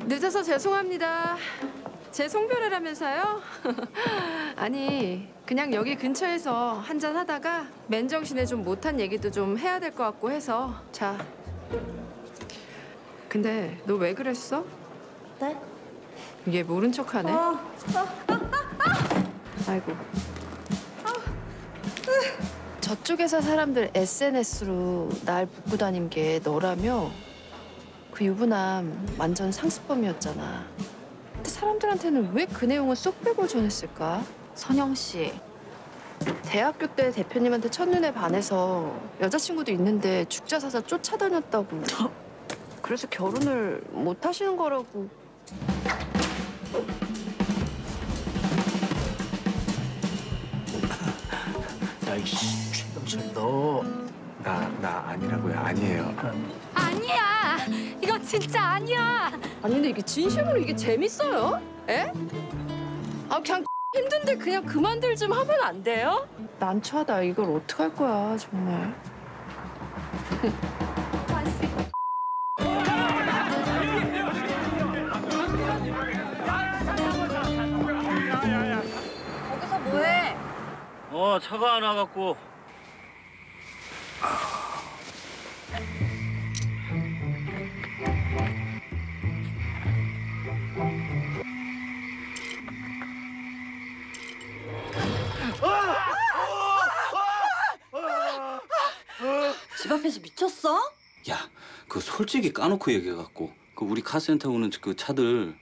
늦어서 죄송합니다. 제 송별회라면서요? 아니, 그냥 여기 근처에서 한잔 하다가 맨정신에 좀 못한 얘기도 좀 해야 될 것 같고 해서. 자. 근데 너 왜 그랬어? 네? 얘 모른 척하네. 아이고. 저쪽에서 사람들 SNS로 날 붙고 다닌 게 너라며? 그 유부남 완전 상습범이었잖아. 근데 사람들한테는 왜 그 내용을 쏙 빼고 전했을까? 선영 씨, 대학교 때 대표님한테 첫눈에 반해서 여자친구도 있는데 죽자사자 쫓아다녔다고. 그래서 결혼을 못 하시는 거라고. 야, 이씨, 최병철 너. 나 아니라고요. 아니에요. 아니야. 이거 진짜 아니야. 아니 근데 이게 진심으로 이게 재밌어요? 에? 아 그냥 힘든데 그냥 그만들 좀 하면 안 돼요? 난처하다. 이걸 어떡할 거야 정말. 거기서 뭐해? 차가 안 와갖고. 집 앞에서 미쳤어? 야, 그 솔직히 까놓고 얘기해갖고 그 우리 카센터 오는 그 차들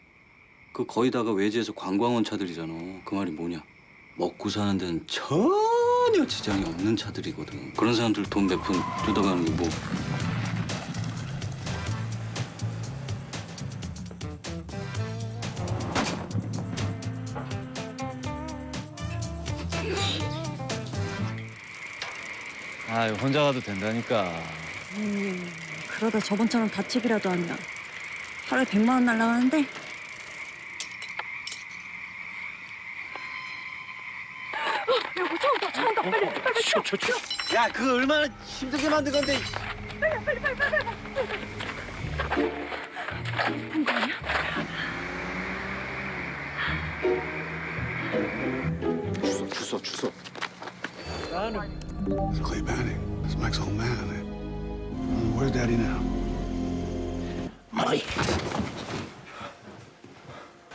그 거의 다가 외지에서 관광 온 차들이잖아. 그 말이 뭐냐? 먹고 사는 데는 전혀 지장이 없는 차들이거든. 그런 사람들 돈 몇 푼 뜯어가는 게 뭐. 아, 혼자 가도 된다니까. 그러다 저번처럼 다치기라도 하면 하루에 100만 원 날라가는데. 여보, 차온다, 빨리. 야, 그거 얼마나 힘들게 만든 건데. 주소. It's Clay Banning. It's Mike's old man. Where's Daddy now? Mike,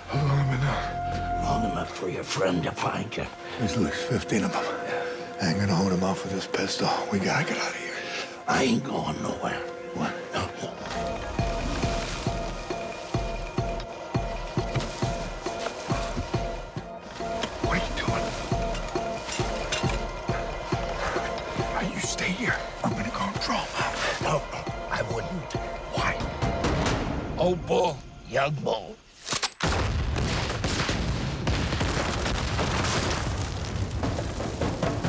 How long have you been out? long enough for your friend to find you. There's at least 15 of them. I ain't gonna hold him off with this pistol. We gotta get out of here. I ain't going nowhere. What? No. What are you doing? You stay here. I'm gonna go and draw him out. No, I wouldn't. Why? Old bull, young bull.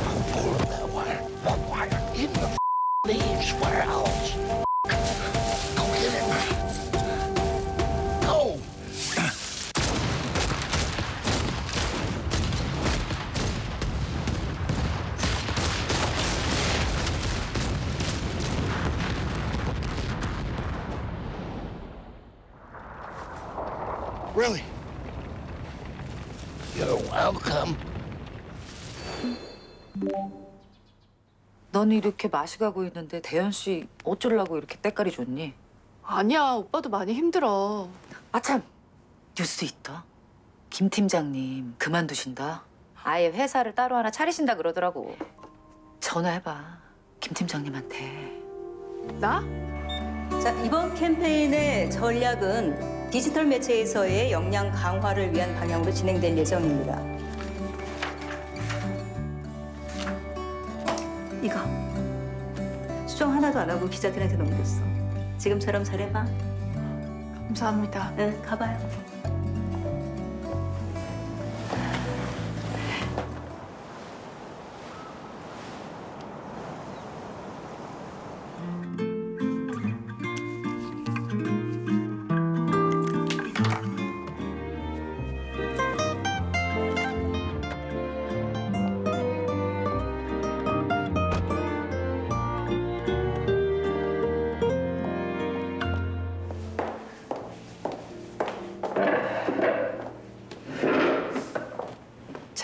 Old bull in that wire. What wire? In the leaves. Where else? Go get it. Go. Really? You're welcome. 넌 이렇게 마시가고 있는데 대현 씨 어쩌려고 이렇게 때깔이 좋니? 아니야, 오빠도 많이 힘들어. 아참, 뉴스 있다. 김 팀장님 그만두신다. 아예 회사를 따로 하나 차리신다 그러더라고. 전화해봐, 김 팀장님한테. 나? 자, 이번 캠페인의 전략은 디지털 매체에서의 역량 강화를 위한 방향으로 진행될 예정입니다. 이거 수정 하나도 안 하고 기자들한테 넘겼어. 지금처럼 잘해봐. 감사합니다. 응, 가봐요.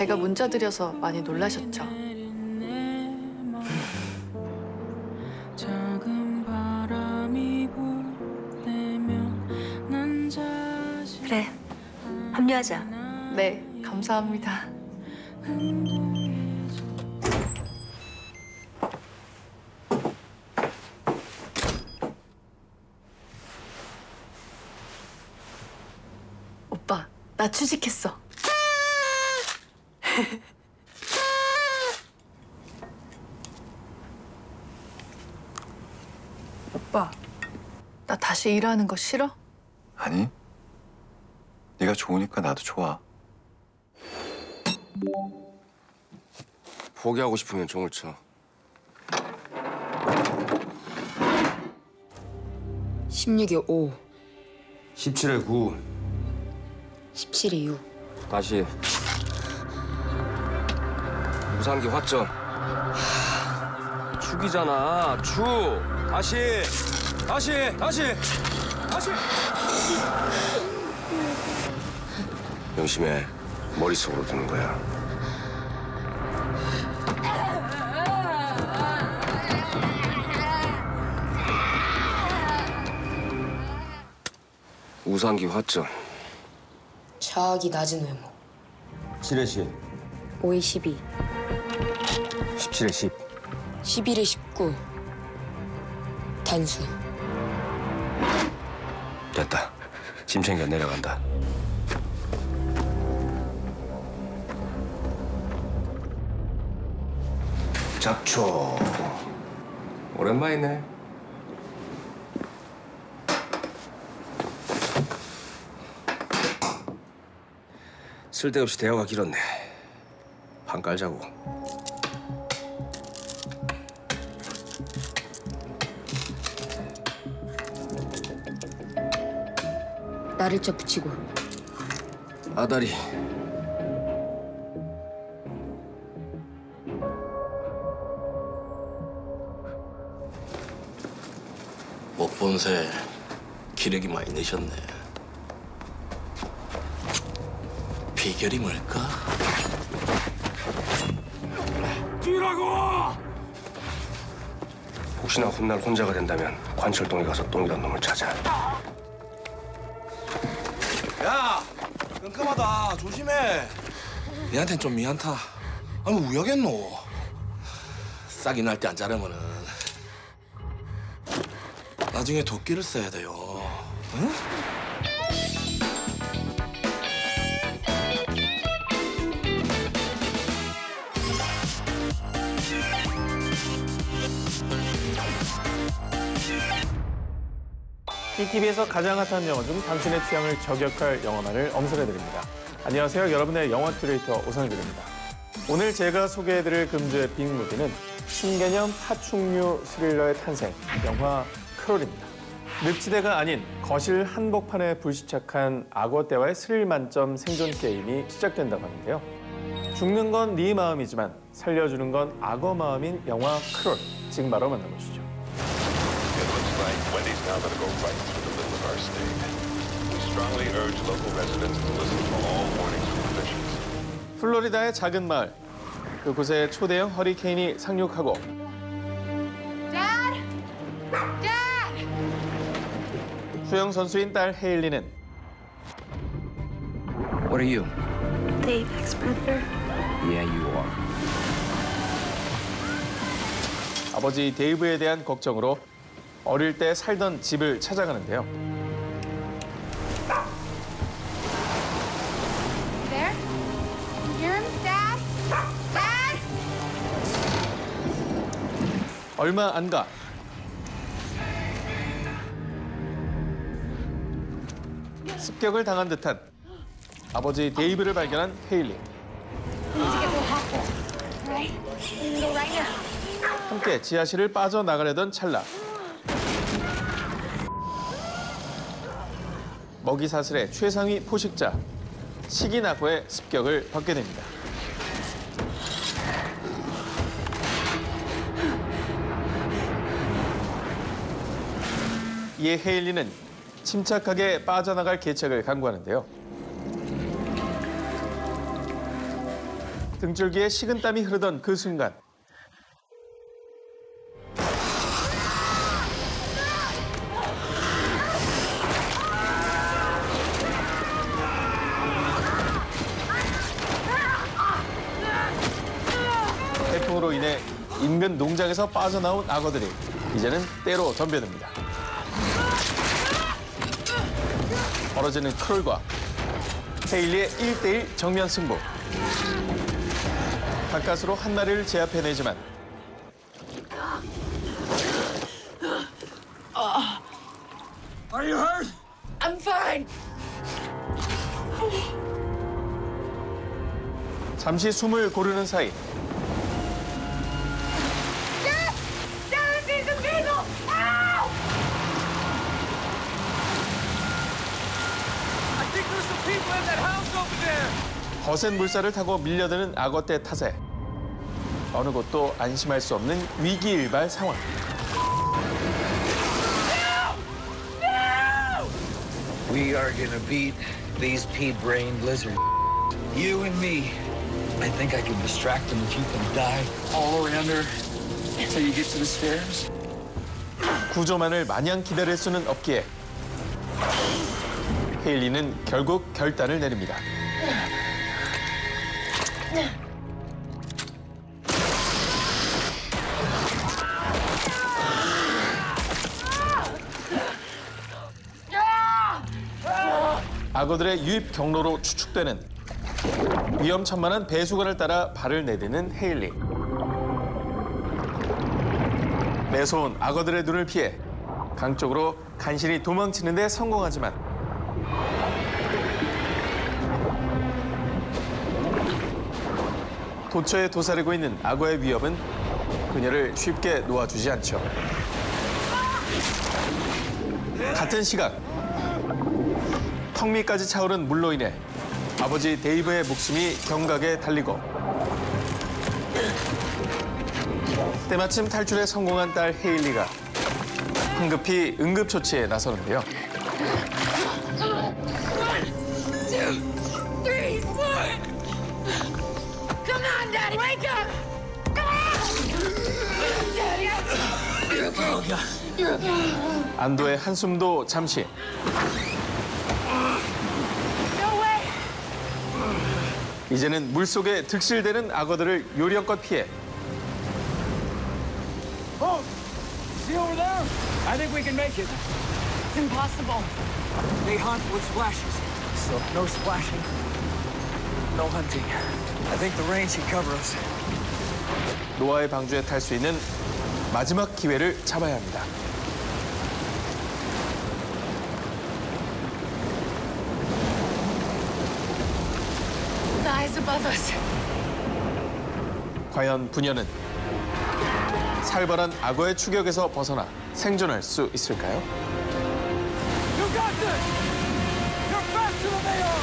제가 문자 드려서 많이 놀라셨죠? 그래, 합류하자. 네, 감사합니다. 오빠, 나 취직했어. 오빠, 나 다시 일하는 거 싫어? 아니, 네가 좋으니까 나도 좋아. 포기하고 싶으면 종을 쳐. 16에 5, 17에 9. 17에 6. 다시. 무상기 화점. 축이잖아. 축. 다시. 명심해. 머릿속으로 드는 거야. 우상기 화점. 자악이 낮은 외모. 7에 10. 5에 12. 17에 10. 11에 19. 단수. 됐다. 짐 챙겨 내려간다. 잡초. 오랜만이네. 쓸데없이 대화가 길었네. 반 깔자고. 나를 쳐 붙이고. 아다리. 못 본 새 기력이 많이 느셨네. 비결이 뭘까? 뛰라고! 혹시나 훗날 혼자가 된다면 관철동에 가서 똥이란 놈을 찾아. 야, 끔끔하다. 조심해. 얘한텐 좀 미안타. 아니, 뭐 우야겠노. 싹이 날 때 안 자르면은 나중에 도끼를 써야 돼요. 응? BTV에서 가장 핫한 영화 중 당신의 취향을 저격할 영화만을 엄선해드립니다. 안녕하세요. 여러분의 영화 큐레이터 오상길입니다. 오늘 제가 소개해드릴 금주의 빅무비는 신개념 파충류 스릴러의 탄생, 영화 크롤입니다. 늪지대가 아닌 거실 한복판에 불시착한 악어떼와의 스릴 만점 생존 게임이 시작된다고 하는데요. 죽는 건 네 마음이지만 살려주는 건 악어 마음인 영화 크롤. 지금 바로 만나보시죠. Wendy's now going to go right through the middle of our state. We strongly urge local residents to listen to all warnings from officials. 플로리다의 작은 마을. 그곳에 초대형 허리케인이 상륙하고 Dad! Dad! 수영 선수인 딸 헤일리는 What are you? The apex predator. Yeah, you are. 아버지 데이브에 대한 걱정으로 어릴 때 살던 집을 찾아가는데요. There? You hear him, Dad? Dad! 얼마 안 가. 습격을 당한 듯한 아버지 데이브를 발견한 헤일리. 함께 지하실을 빠져나가려던 찰나. 먹이사슬의 최상위 포식자 시기나고의 습격을 받게 됩니다. 이에 헤일리는 침착하게 빠져나갈 계책을 강구하는데요. 등줄기에 식은땀이 흐르던 그 순간 태풍으로 인해 인근 농장에서 빠져나온 악어들이 이제는 떼로 덤벼듭니다. 벌어지는 크롤과 헤일리의 1대1 정면 승부. 가까스로 한 마리를 제압해내지만 Are you hurt? I'm fine. 잠시 숨을 고르는 사이 Dad, see some people! Help! I think there's some people in that house over there. 거센 물살을 타고 밀려드는 악어떼 탓에 어느 곳도 안심할 수 없는 위기일발 상황. We are gonna beat these pea-brained lizards. You and me. I think I can distract them if you can dive all around her until you get to the stairs. 구조만을 마냥 기다릴 수는 없기에 헤일리는 결국 결단을 내립니다. 악어들의 유입 경로로 추측되는 위험천만한 배수관을 따라 발을 내딛는 헤일리. 매서운 악어들의 눈을 피해 강 쪽으로 간신히 도망치는 데 성공하지만 도처에 도사리고 있는 악어의 위협은 그녀를 쉽게 놓아주지 않죠. 같은 시각 턱 밑까지 차오른 물로 인해 아버지 데이브의 목숨이 경각에 달리고 때마침 탈출에 성공한 딸 헤일리가 황급히 응급조치에 나서는데요. 1, 2, 3, 4. Come on, Daddy, wake up! Come on! Daddy, you're okay. You're okay. 안도의 한숨도 잠시. 이제는 물속에 득실대는 악어들을 요령껏 피해 Oh, see over there? I think we can make it. It's impossible. They hunt with splashes, so no splashing, no hunting. I think the rain should cover us. 노아의 방주에 탈 수 있는 마지막 기회를 잡아야 합니다. The eyes above us. 과연 부녀는 살벌한 악어의 추격에서 벗어나 생존할 수 있을까요? You got this! You're faster than they are!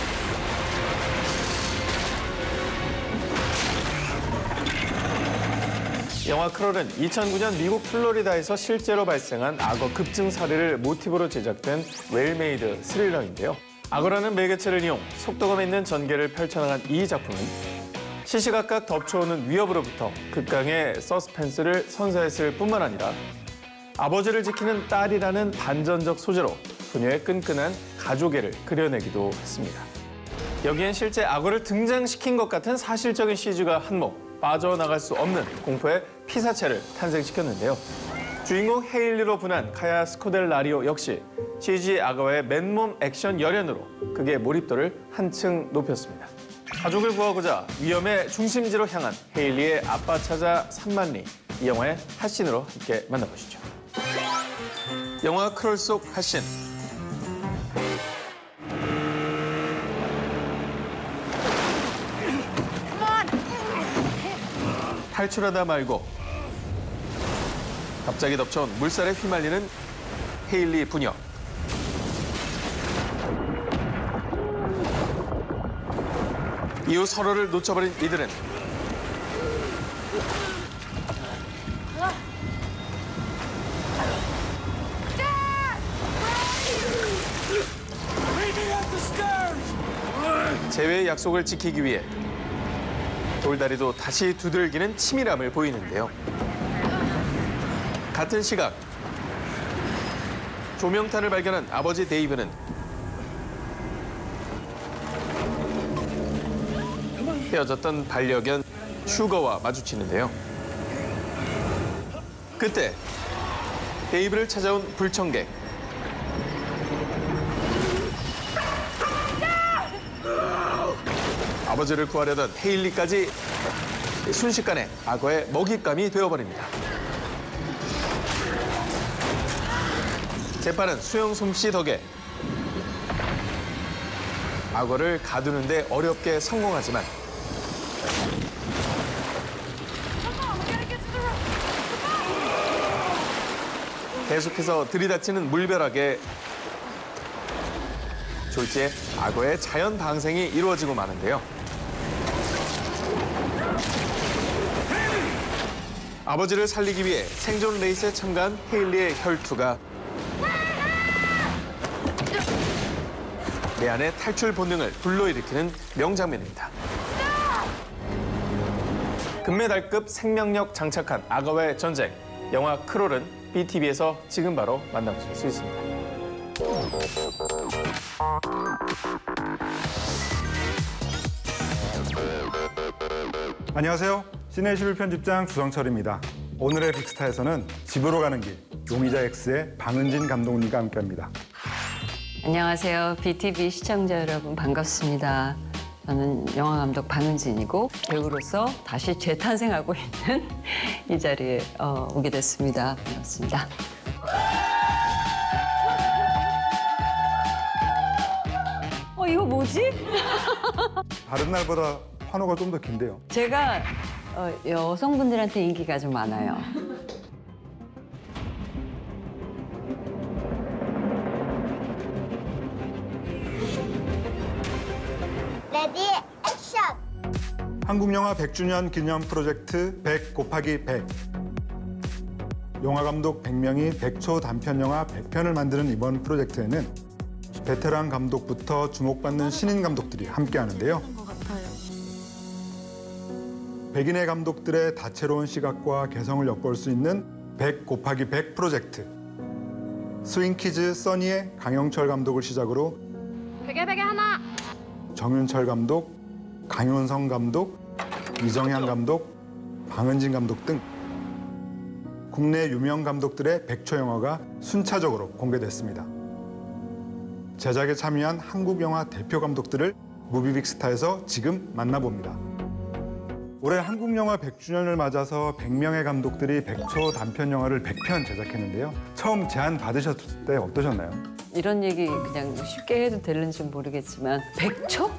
영화 크롤은 2009년 미국 플로리다에서 실제로 발생한 악어 급증 사례를 모티브로 제작된 웰메이드 스릴러인데요. 악어라는 매개체를 이용 속도감 있는 전개를 펼쳐나간 이 작품은 시시각각 덮쳐오는 위협으로부터 극강의 서스펜스를 선사했을 뿐만 아니라 아버지를 지키는 딸이라는 반전적 소재로 부녀의 끈끈한 가족애를 그려내기도 했습니다. 여기엔 실제 악어를 등장시킨 것 같은 사실적인 CG가 한몫, 빠져나갈 수 없는 공포의 피사체를 탄생시켰는데요. 주인공 헤일리로 분한 카야 스코델라리오 역시 CG 악어의 맨몸 액션 열연으로 극의 몰입도를 한층 높였습니다. 가족을 구하고자 위험의 중심지로 향한 헤일리의 아빠 찾아 3만리, 이 영화의 핫신으로 함께 만나보시죠. 영화 크롤 속 핫신. 탈출하다 말고 갑자기 덮쳐온 물살에 휘말리는 헤일리 부녀. 이후 서로를 놓쳐버린 이들은 재회의 약속을 지키기 위해 돌다리도 다시 두들기는 치밀함을 보이는데요. 같은 시각 조명탄을 발견한 아버지 데이브는 헤어졌던 반려견 슈거와 마주치는데요. 그때 데이브를 찾아온 불청객. 아버지를 구하려던 헤일리까지 순식간에 악어의 먹잇감이 되어버립니다. 재판은 수영 솜씨 덕에 악어를 가두는데 어렵게 성공하지만 계속해서 들이닥치는 물벼락에 졸지에 악어의 자연 방생이 이루어지고 마는데요. 아버지를 살리기 위해 생존 레이스에 참가한 헤일리의 혈투가 내 안의 탈출 본능을 불러일으키는 명장면입니다. 금메달급 생명력 장착한 악어와의 전쟁, 영화 크롤은 BTV에서 지금 바로 만나보실 수 있습니다. 안녕하세요. 시네시울 편집장 주성철입니다. 오늘의 빅스타에서는 집으로 가는 길, 용의자 X의 방은진 감독님과 함께합니다. 안녕하세요. BTV 시청자 여러분 반갑습니다. 저는 영화감독 방은진이고 배우로서 다시 재탄생하고 있는 이 자리에 오게 됐습니다. 반갑습니다. 이거 뭐지? 다른 날보다 환호가 좀 더 긴데요. 제가 여성분들한테 인기가 좀 많아요. 레디 액션! 한국영화 100주년 기념 프로젝트 100 곱하기 100. 영화감독 100명이 100초 단편영화 100편을 만드는 이번 프로젝트에는 베테랑 감독부터 주목받는 신인 감독들이 함께하는데요. 백인의 감독들의 다채로운 시각과 개성을 엿볼 수 있는 100 곱하기 100 프로젝트. 스윙키즈 써니의 강영철 감독을 시작으로 베개 하나! 정윤철 감독, 강윤성 감독, 이정향 감독, 방은진 감독 등 국내 유명 감독들의 100초 영화가 순차적으로 공개됐습니다. 제작에 참여한 한국 영화 대표 감독들을 무비빅스타에서 지금 만나봅니다. 올해 한국 영화 100주년을 맞아서 100명의 감독들이 100초 단편 영화를 100편 제작했는데요. 처음 제안 받으셨을 때 어떠셨나요? 이런 얘기 그냥 쉽게 해도 되는지 모르겠지만 100초?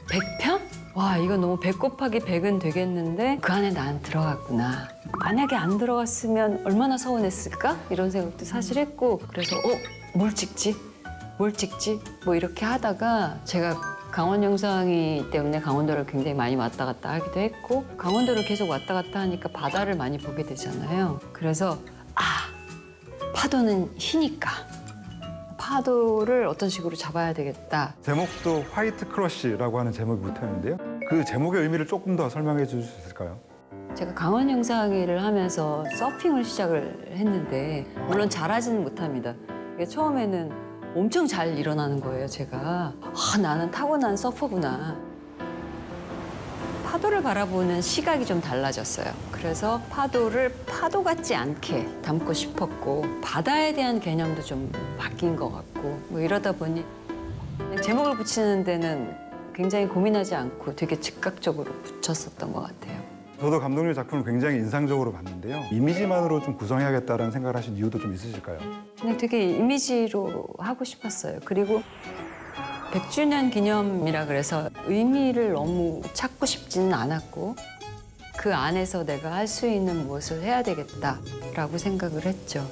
100편? 와, 이거 너무 100 곱하기 100은 되겠는데 그 안에 난 들어갔구나. 만약에 안 들어갔으면 얼마나 서운했을까? 이런 생각도 사실 했고 그래서 뭘 찍지? 뭘 찍지? 뭐 이렇게 하다가 제가 강원 영상이 때문에 강원도를 굉장히 많이 왔다 갔다 하기도 했고 강원도를 계속 왔다 갔다 하니까 바다를 많이 보게 되잖아요. 그래서 파도는 희니까 파도를 어떤 식으로 잡아야 되겠다. 제목도 화이트 크러쉬라고 하는 제목이 붙어있는데요. 그 제목의 의미를 조금 더 설명해 주실 수 있을까요? 제가 강원 영상일을 하면서 서핑을 시작을 했는데 물론 잘하지는 못합니다. 이게 처음에는 엄청 잘 일어나는 거예요, 제가. 나는 타고난 서퍼구나. 파도를 바라보는 시각이 좀 달라졌어요. 그래서 파도를 파도 같지 않게 담고 싶었고 바다에 대한 개념도 좀 바뀐 것 같고 뭐 이러다 보니 제목을 붙이는 데는 굉장히 고민하지 않고 되게 즉각적으로 붙였었던 것 같아요. 저도 감독님 작품을 굉장히 인상적으로 봤는데요. 이미지만으로 좀 구성해야겠다는 생각을 하신 이유도 좀 있으실까요? 그냥 되게 이미지로 하고 싶었어요. 그리고 100주년 기념이라 그래서 의미를 너무 찾고 싶지는 않았고 그 안에서 내가 할 수 있는 무엇을 해야 되겠다라고 생각을 했죠.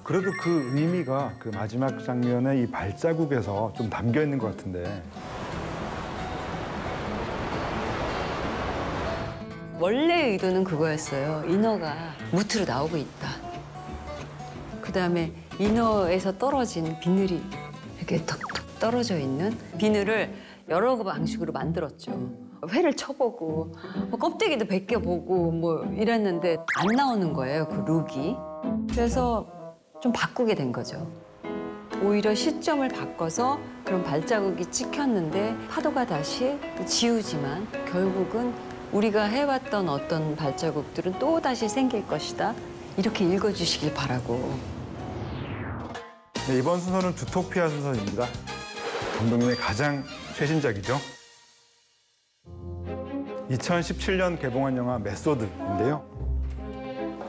그래도 그 의미가 그 마지막 장면의 이 발자국에서 좀 담겨 있는 것 같은데. 원래 의도는 그거였어요. 인어가 무트로 나오고 있다. 그다음에 인어에서 떨어진 비늘이 이렇게 턱턱 떨어져 있는 비늘을 여러 방식으로 만들었죠. 회를 쳐보고 뭐 껍데기도 벗겨보고 뭐 이랬는데 안 나오는 거예요, 그 룩이. 그래서 좀 바꾸게 된 거죠. 오히려 시점을 바꿔서 그런 발자국이 찍혔는데 파도가 다시 지우지만 결국은 우리가 해왔던 어떤 발자국들은 또 다시 생길 것이다. 이렇게 읽어주시길 바라고. 네, 이번 순서는 주토피아 순서입니다. 감독님의 가장 최신작이죠. 2017년 개봉한 영화 메소드인데요.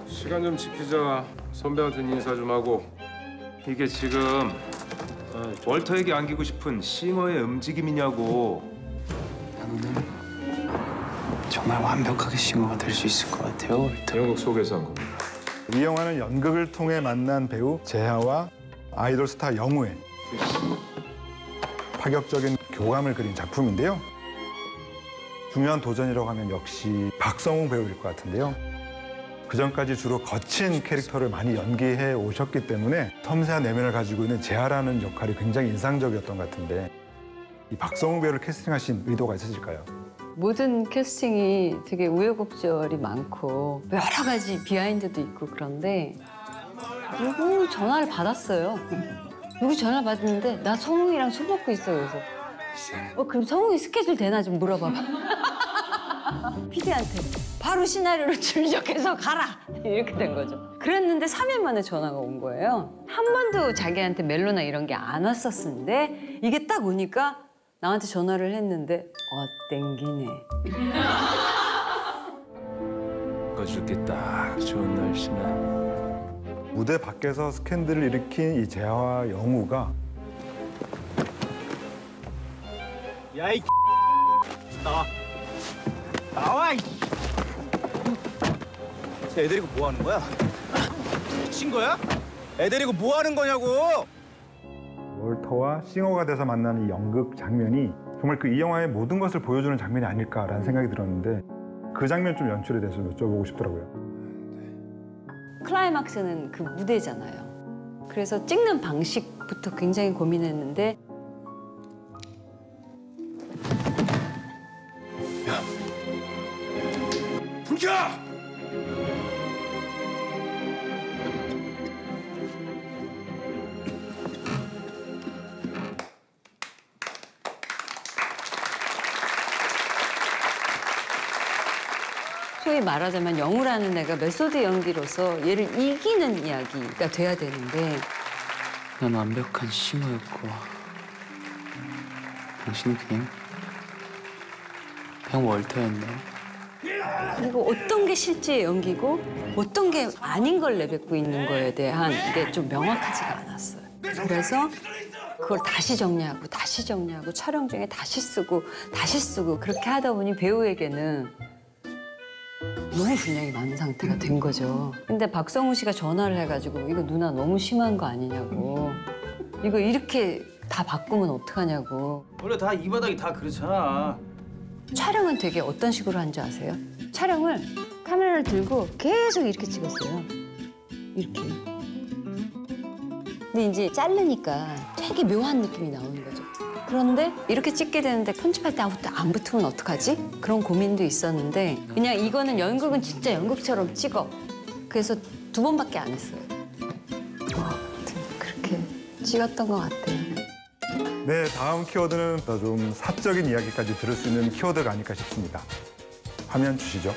시간 좀 지키자. 선배한테 인사 좀 하고. 이게 지금 월터에게 안기고 싶은 싱어의 움직임이냐고. 난 오늘 정말 완벽하게 싱어가 될 수 있을 것 같아요, 월터. 연극 속에서 한 겁니다. 이 영화는 연극을 통해 만난 배우 재하와 아이돌 스타 영우의 파격적인 교감을 그린 작품인데요. 중요한 도전이라고 하면 역시 박성웅 배우일 것 같은데요. 그전까지 주로 거친 캐릭터를 많이 연기해 오셨기 때문에 섬세한 내면을 가지고 있는 재하라는 역할이 굉장히 인상적이었던 것 같은데 이 박성웅 배우를 캐스팅하신 의도가 있으실까요? 모든 캐스팅이 되게 우여곡절이 많고 여러 가지 비하인드도 있고 그런데 누구 전화를 받았어요. 누구 전화를 받았는데 나 성웅이랑 술 먹고 있어. 그래서 그럼 성웅이 스케줄 되나 좀 물어봐봐. PD한테 바로 시나리오를 출력해서 가라! 이렇게 된 거죠. 그랬는데 3일 만에 전화가 온 거예요. 한 번도 자기한테 멜로나 이런 게 안 왔었는데 이게 딱 오니까 나한테 전화를 했는데 땡기네. 어저께 딱 좋은 날씨네. 무대 밖에서 스캔들을 일으킨 이 재하와 영우가 야, 이 나와. 나와, 이 애 데리고 뭐 하는 거야? 미친 거야? 애 데리고 뭐 하는 거냐고! 월터와 싱어가 돼서 만나는 이 연극 장면이 정말 그 이 영화의 모든 것을 보여주는 장면이 아닐까라는 생각이 들었는데 그 장면 좀 연출에 대해서 여쭤보고 싶더라고요. 클라이막스는 그 무대잖아요. 그래서 찍는 방식부터 굉장히 고민했는데 불켜! 소위 말하자면 영우라는 애가 메소드 연기로서 얘를 이기는 이야기가 돼야 되는데 난 완벽한 싱어였고 당신은 그냥 월터였네. 그리고 어떤 게 실제 연기고 어떤 게 아닌 걸 내뱉고 있는 거에 대한 게 좀 명확하지가 않았어요. 그래서 그걸 다시 정리하고 촬영 중에 다시 쓰고 그렇게 하다 보니 배우에게는 너무 분량이 많은 상태가 된 거죠. 근데 박성우 씨가 전화를 해가지고 이거 누나 너무 심한 거 아니냐고. 이거 이렇게 다 바꾸면 어떡하냐고. 원래 다 이 바닥이 다 그렇잖아. 촬영은 되게 어떤 식으로 한 줄 아세요? 촬영을 카메라를 들고 계속 이렇게 찍었어요. 이렇게. 근데 이제 자르니까 되게 묘한 느낌이 나오는 거죠. 그런데 이렇게 찍게 되는데 편집할 때 아무것도 안 붙으면 어떡하지? 그런 고민도 있었는데 그냥 이거는 연극은 진짜 연극처럼 찍어. 그래서 2번밖에 안 했어요. 아무튼 그렇게 찍었던 것 같아요. 네, 다음 키워드는 더 좀 사적인 이야기까지 들을 수 있는 키워드가 아닐까 싶습니다. 화면 주시죠.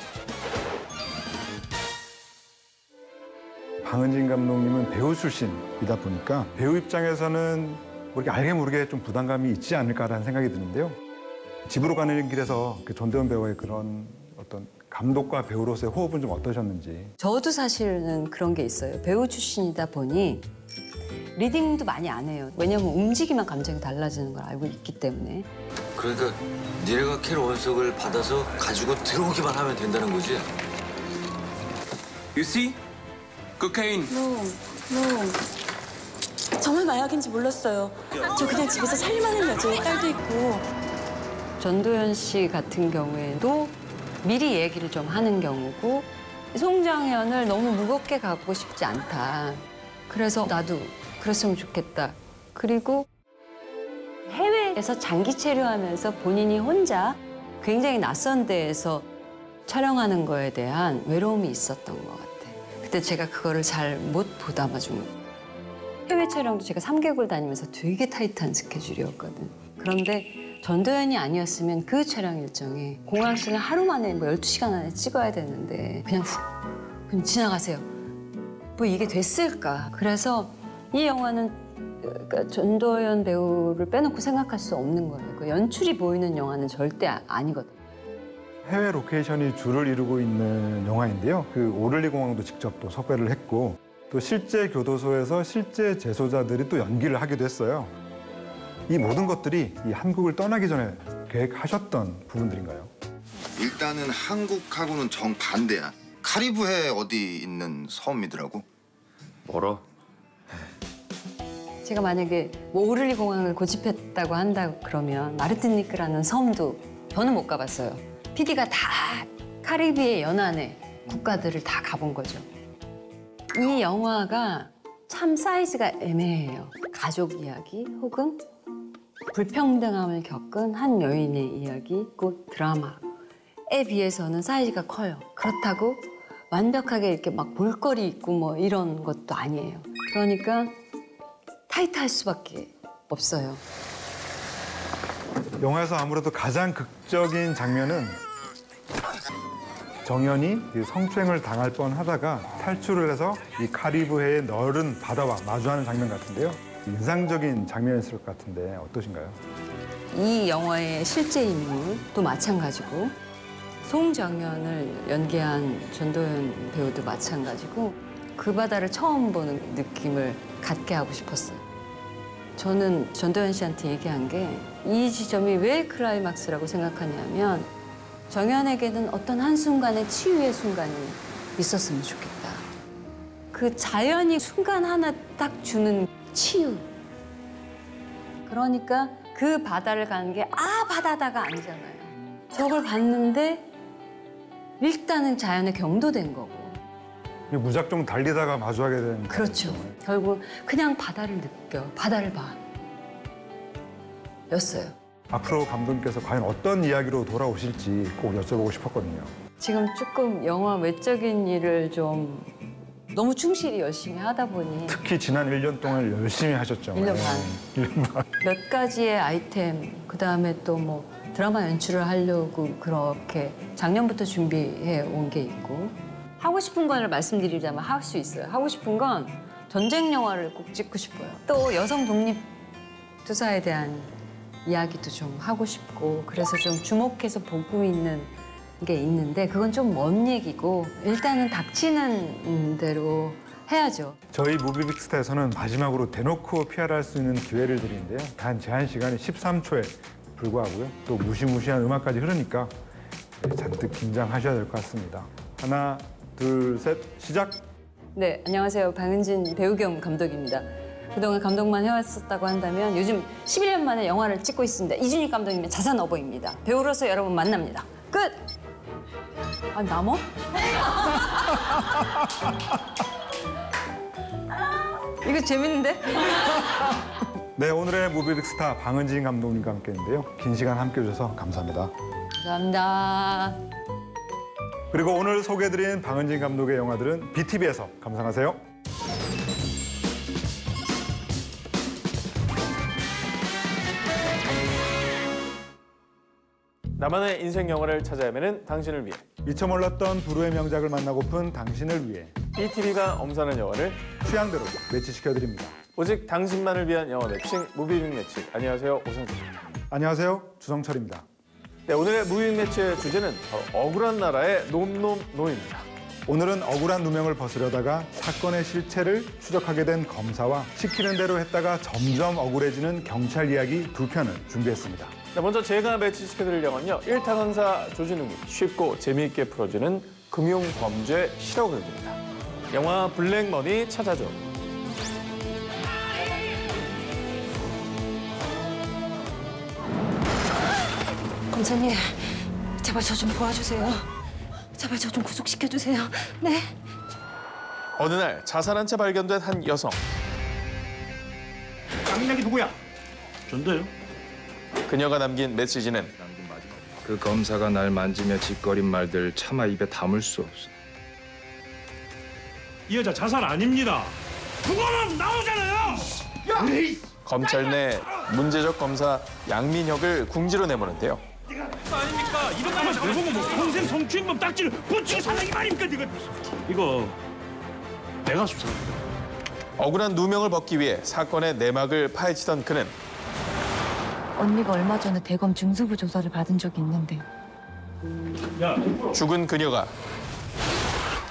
방은진 감독님은 배우 출신이다 보니까 배우 입장에서는 모르게 알게 모르게 좀 부담감이 있지 않을까라는 생각이 드는데요. 집으로 가는 길에서 그 전대원 배우의 그런 어떤 감독과 배우로서의 호흡은 좀 어떠셨는지. 저도 사실은 그런 게 있어요. 배우 출신이다 보니 리딩도 많이 안 해요. 왜냐면 움직이면 감정이 달라지는 걸 알고 있기 때문에. 그러니까 니네가 캐 원석을 받아서 가지고 들어오기만 하면 된다는 거지? You see? 코카인. No. 정말 마약인지 몰랐어요. 저 그냥 집에서 살림하는 여자의 딸도 있고. 전도연 씨 같은 경우에도 미리 얘기를 좀 하는 경우고 송정연을 너무 무겁게 갖고 싶지 않다. 그래서 나도 그랬으면 좋겠다. 그리고 해외에서 장기 체류하면서 본인이 혼자 굉장히 낯선 데에서 촬영하는 거에 대한 외로움이 있었던 것 같아. 그때 제가 그거를 잘 못 보담아준 거예요. 해외 촬영도 제가 3개국을 다니면서 되게 타이트한 스케줄이었거든. 그런데 전도연이 아니었으면 그 촬영 일정에 공항씬을 하루 만에 12시간 안에 찍어야 되는데 그냥 그냥 지나가세요. 뭐 이게 됐을까? 그래서 이 영화는 그러니까 전도연 배우를 빼놓고 생각할 수 없는 거예요. 그 연출이 보이는 영화는 절대 아니거든. 해외 로케이션이 주를 이루고 있는 영화인데요. 그 오를리 공항도 직접 또 섭외를 했고 또 실제 교도소에서 실제 재소자들이 또 연기를 하기도 했어요. 이 모든 것들이 이 한국을 떠나기 전에 계획하셨던 부분들인가요? 일단은 한국하고는 정반대야. 카리브해 어디 있는 섬이더라고. 멀어. 제가 만약에 뭐 오를리 공항을 고집했다고 한다 그러면 마르티니크라는 섬도 저는 못 가봤어요. PD가 다 카리브해 연안의 국가들을 다 가본 거죠. 이 영화가 참 사이즈가 애매해요. 가족 이야기 혹은 불평등함을 겪은 한 여인의 이야기, 곧 드라마에 비해서는 사이즈가 커요. 그렇다고 완벽하게 이렇게 막 볼거리 있고 뭐 이런 것도 아니에요. 그러니까 타이트할 수밖에 없어요. 영화에서 아무래도 가장 극적인 장면은 정연이 성추행을 당할 뻔하다가 탈출을 해서 이 카리브해의 넓은 바다와 마주하는 장면 같은데요. 인상적인 장면이었을 것 같은데 어떠신가요? 이 영화의 실제 인물도 마찬가지고 송정연을 연기한 전도연 배우도 마찬가지고 그 바다를 처음 보는 느낌을 갖게 하고 싶었어요. 저는 전도연 씨한테 얘기한 게 이 지점이 왜 클라이막스라고 생각하냐면 정연에게는 어떤 한순간의 치유의 순간이 있었으면 좋겠다. 그 자연이 순간 하나 딱 주는 치유. 그러니까 그 바다를 가는 게 바다다가 아니잖아요. 저걸 봤는데 일단은 자연에 경도된 거고. 무작정 달리다가 마주하게 된. 그렇죠. 결국 그냥 바다를 느껴, 바다를 봐. 였어요. 앞으로 감독님께서 과연 어떤 이야기로 돌아오실지 꼭 여쭤보고 싶었거든요. 지금 조금 영화 외적인 일을 좀 너무 충실히 열심히 하다 보니 특히 지난 1년 동안 열심히 하셨죠. 1년 반. 1년 반. 몇 가지의 아이템, 그다음에 또 뭐 드라마 연출을 하려고 그렇게 작년부터 준비해 온 게 있고 하고 싶은 거를 말씀드리자면 할 수 있어요. 하고 싶은 건 전쟁 영화를 꼭 찍고 싶어요. 또 여성 독립 투사에 대한 이야기도 좀 하고 싶고 그래서 좀 주목해서 보고 있는 게 있는데 그건 좀 먼 얘기고 일단은 닥치는 대로 해야죠. 저희 무비빅스타에서는 마지막으로 대놓고 PR할 수 있는 기회를 드리는데요. 단 제한 시간이 13초에 불과하고요. 또 무시무시한 음악까지 흐르니까 잔뜩 긴장하셔야 될 것 같습니다. 하나, 둘, 셋, 시작! 네, 안녕하세요. 방은진 배우 겸 감독입니다. 그동안 감독만 해왔었다고 한다면 요즘 11년 만에 영화를 찍고 있습니다. 이준익 감독님의 자산 어버이입니다. 배우로서 여러분 만납니다. 끝! 남어? 이거 재밌는데? 네, 오늘의 무비빅스타 방은진 감독님과 함께했는데요. 긴 시간 함께해 주셔서 감사합니다. 감사합니다. 그리고 오늘 소개해드린 방은진 감독의 영화들은 BTV에서 감상하세요. 나만의 인생 영화를 찾아 헤매는 당신을 위해 미처 몰랐던 불후의 명작을 만나고픈 당신을 위해 BTV가 엄선한 영화를 취향대로 매치시켜드립니다. 오직 당신만을 위한 영화 매칭 무비빅 매치. 안녕하세요, 오성준입니다. 안녕하세요, 주성철입니다. 네, 오늘의 무비빅 매치의 주제는 바로 억울한 나라의 놈놈놈입니다. 오늘은 억울한 누명을 벗으려다가 사건의 실체를 추적하게 된 검사와 시키는 대로 했다가 점점 억울해지는 경찰 이야기 두 편을 준비했습니다. 네, 먼저 제가 매치시켜드릴 영화는요. 1타 강사 조진웅이 쉽고 재미있게 풀어주는 금융범죄 실화극입니다. 영화 블랙머니 찾아줘. 검사님, 제발 저 좀 도와주세요. 제발 저 좀 구속시켜주세요. 네. 어느 날 자살한 채 발견된 한 여성. 강민혁이 누구야? 전도요. 그녀가 남긴 메시지는 그 검사가 날 만지며 짓거린 말들 차마 입에 담을 수 없어. 이 여자 자살 아닙니다. 그거는 나오잖아요. 검찰 내 문제적 검사 양민혁을 궁지로 내모는데요. 아닙니까? 이런 거만 결국은 뭐 평생 성추행범 딱지를 붙이고 살라 이 말입니까? 이거 내가 수사합니다. 억울한 누명을 벗기 위해 사건의 내막을 파헤치던 그는 언니가 얼마 전에 대검 중수부 조사를 받은 적이 있는데 죽은 그녀가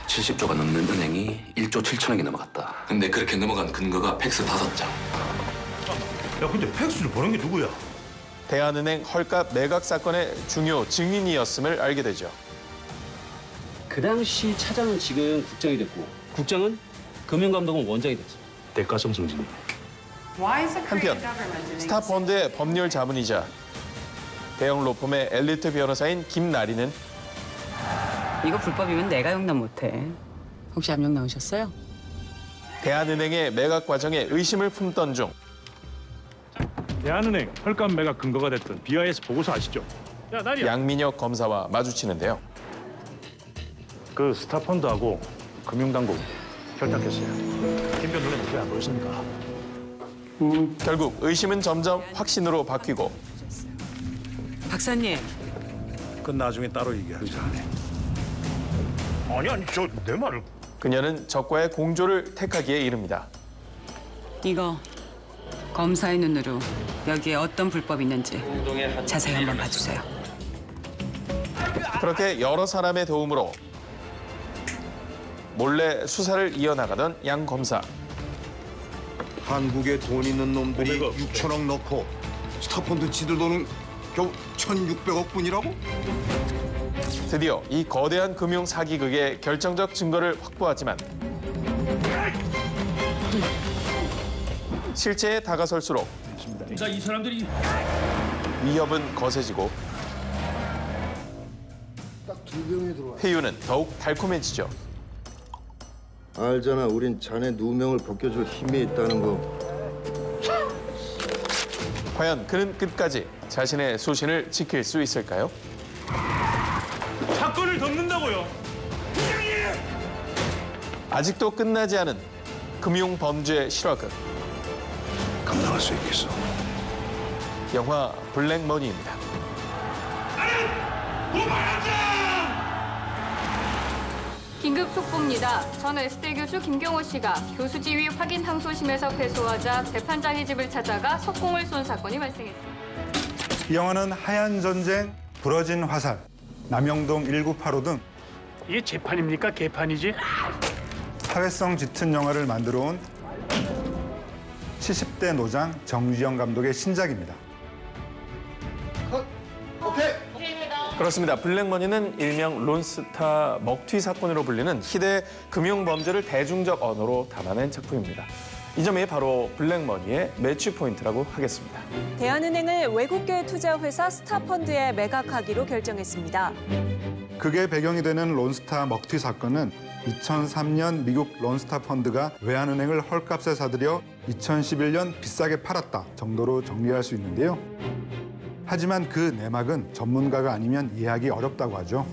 70조가 넘는 은행이 1조 7천억이 넘어갔다. 근데 그렇게 넘어간 근거가 팩스 5장. 야, 근데 팩스를 보낸 게 누구야? 대한은행 헐값 매각 사건의 중요 증인이었음을 알게 되죠. 그 당시 차장은 지금 국장이 됐고 국장은 금융감독은 원장이 됐지. 대가성 승진. 한편 스타펀드의 법률 자문이자 대형 로펌의 엘리트 변호사인 김나리는 이거 불법이면 내가 용납 못해. 혹시 압력 나오셨어요? 대한은행의 매각 과정에 의심을 품던 중 대한은행 헐값 매각 근거가 됐던 BIS 보고서 아시죠? 야, 나리야. 양민혁 검사와 마주치는데요. 그 스타펀드하고 금융당국 결탁했어요. 김변 눈에 어떻게 안 보였습니까? 결국 의심은 점점 확신으로 바뀌고 박사님. 그건 나중에 따로 얘기하자. 아니 저 내 말을. 그녀는 적과의 공조를 택하기에 이릅니다. 이거 검사의 눈으로 여기에 어떤 불법이 있는지 자세히 한번 봐주세요. 그렇게 여러 사람의 도움으로 몰래 수사를 이어나가던 양 검사. 한국에 돈 있는 놈들이 6천억 넣고 스타펀드 지들 돈은 겨우 1,600억 뿐이라고? 드디어 이 거대한 금융 사기극의 결정적 증거를 확보하지만 실체에 다가설수록 나 이 사람들이 위협은 거세지고 회유는 더욱 달콤해지죠. 알잖아, 우린 자네 누명을 벗겨줄 힘이 있다는 거. 과연 그는 끝까지 자신의 소신을 지킬 수 있을까요? 사건을 덮는다고요. 아직도 끝나지 않은 금융 범죄 실화극. 감당할 수 있겠어. 영화 블랙머니입니다. 긴급 속보입니다. 전 S대 교수 김경호 씨가 교수 지위 확인 항소심에서 패소하자 재판장의 집을 찾아가 석공을 쏜 사건이 발생했습니다. 이 영화는 하얀 전쟁, 부러진 화살, 남영동 1985 등 이게 재판입니까? 개판이지? 사회성 짙은 영화를 만들어 온 70대 노장 정주영 감독의 신작입니다. 그렇습니다. 블랙머니는 일명 론스타 먹튀 사건으로 불리는 희대 금융 범죄를 대중적 언어로 담아낸 작품입니다. 이 점이 바로 블랙머니의 매치 포인트라고 하겠습니다. 대한은행을 외국계 투자 회사 스타펀드에 매각하기로 결정했습니다. 그게 배경이 되는 론스타 먹튀 사건은 2003년 미국 론스타 펀드가 외환은행을 헐값에 사들여 2011년 비싸게 팔았다 정도로 정리할 수 있는데요. 하지만 그 내막은 전문가가 아니면 이해하기 어렵다고 하죠.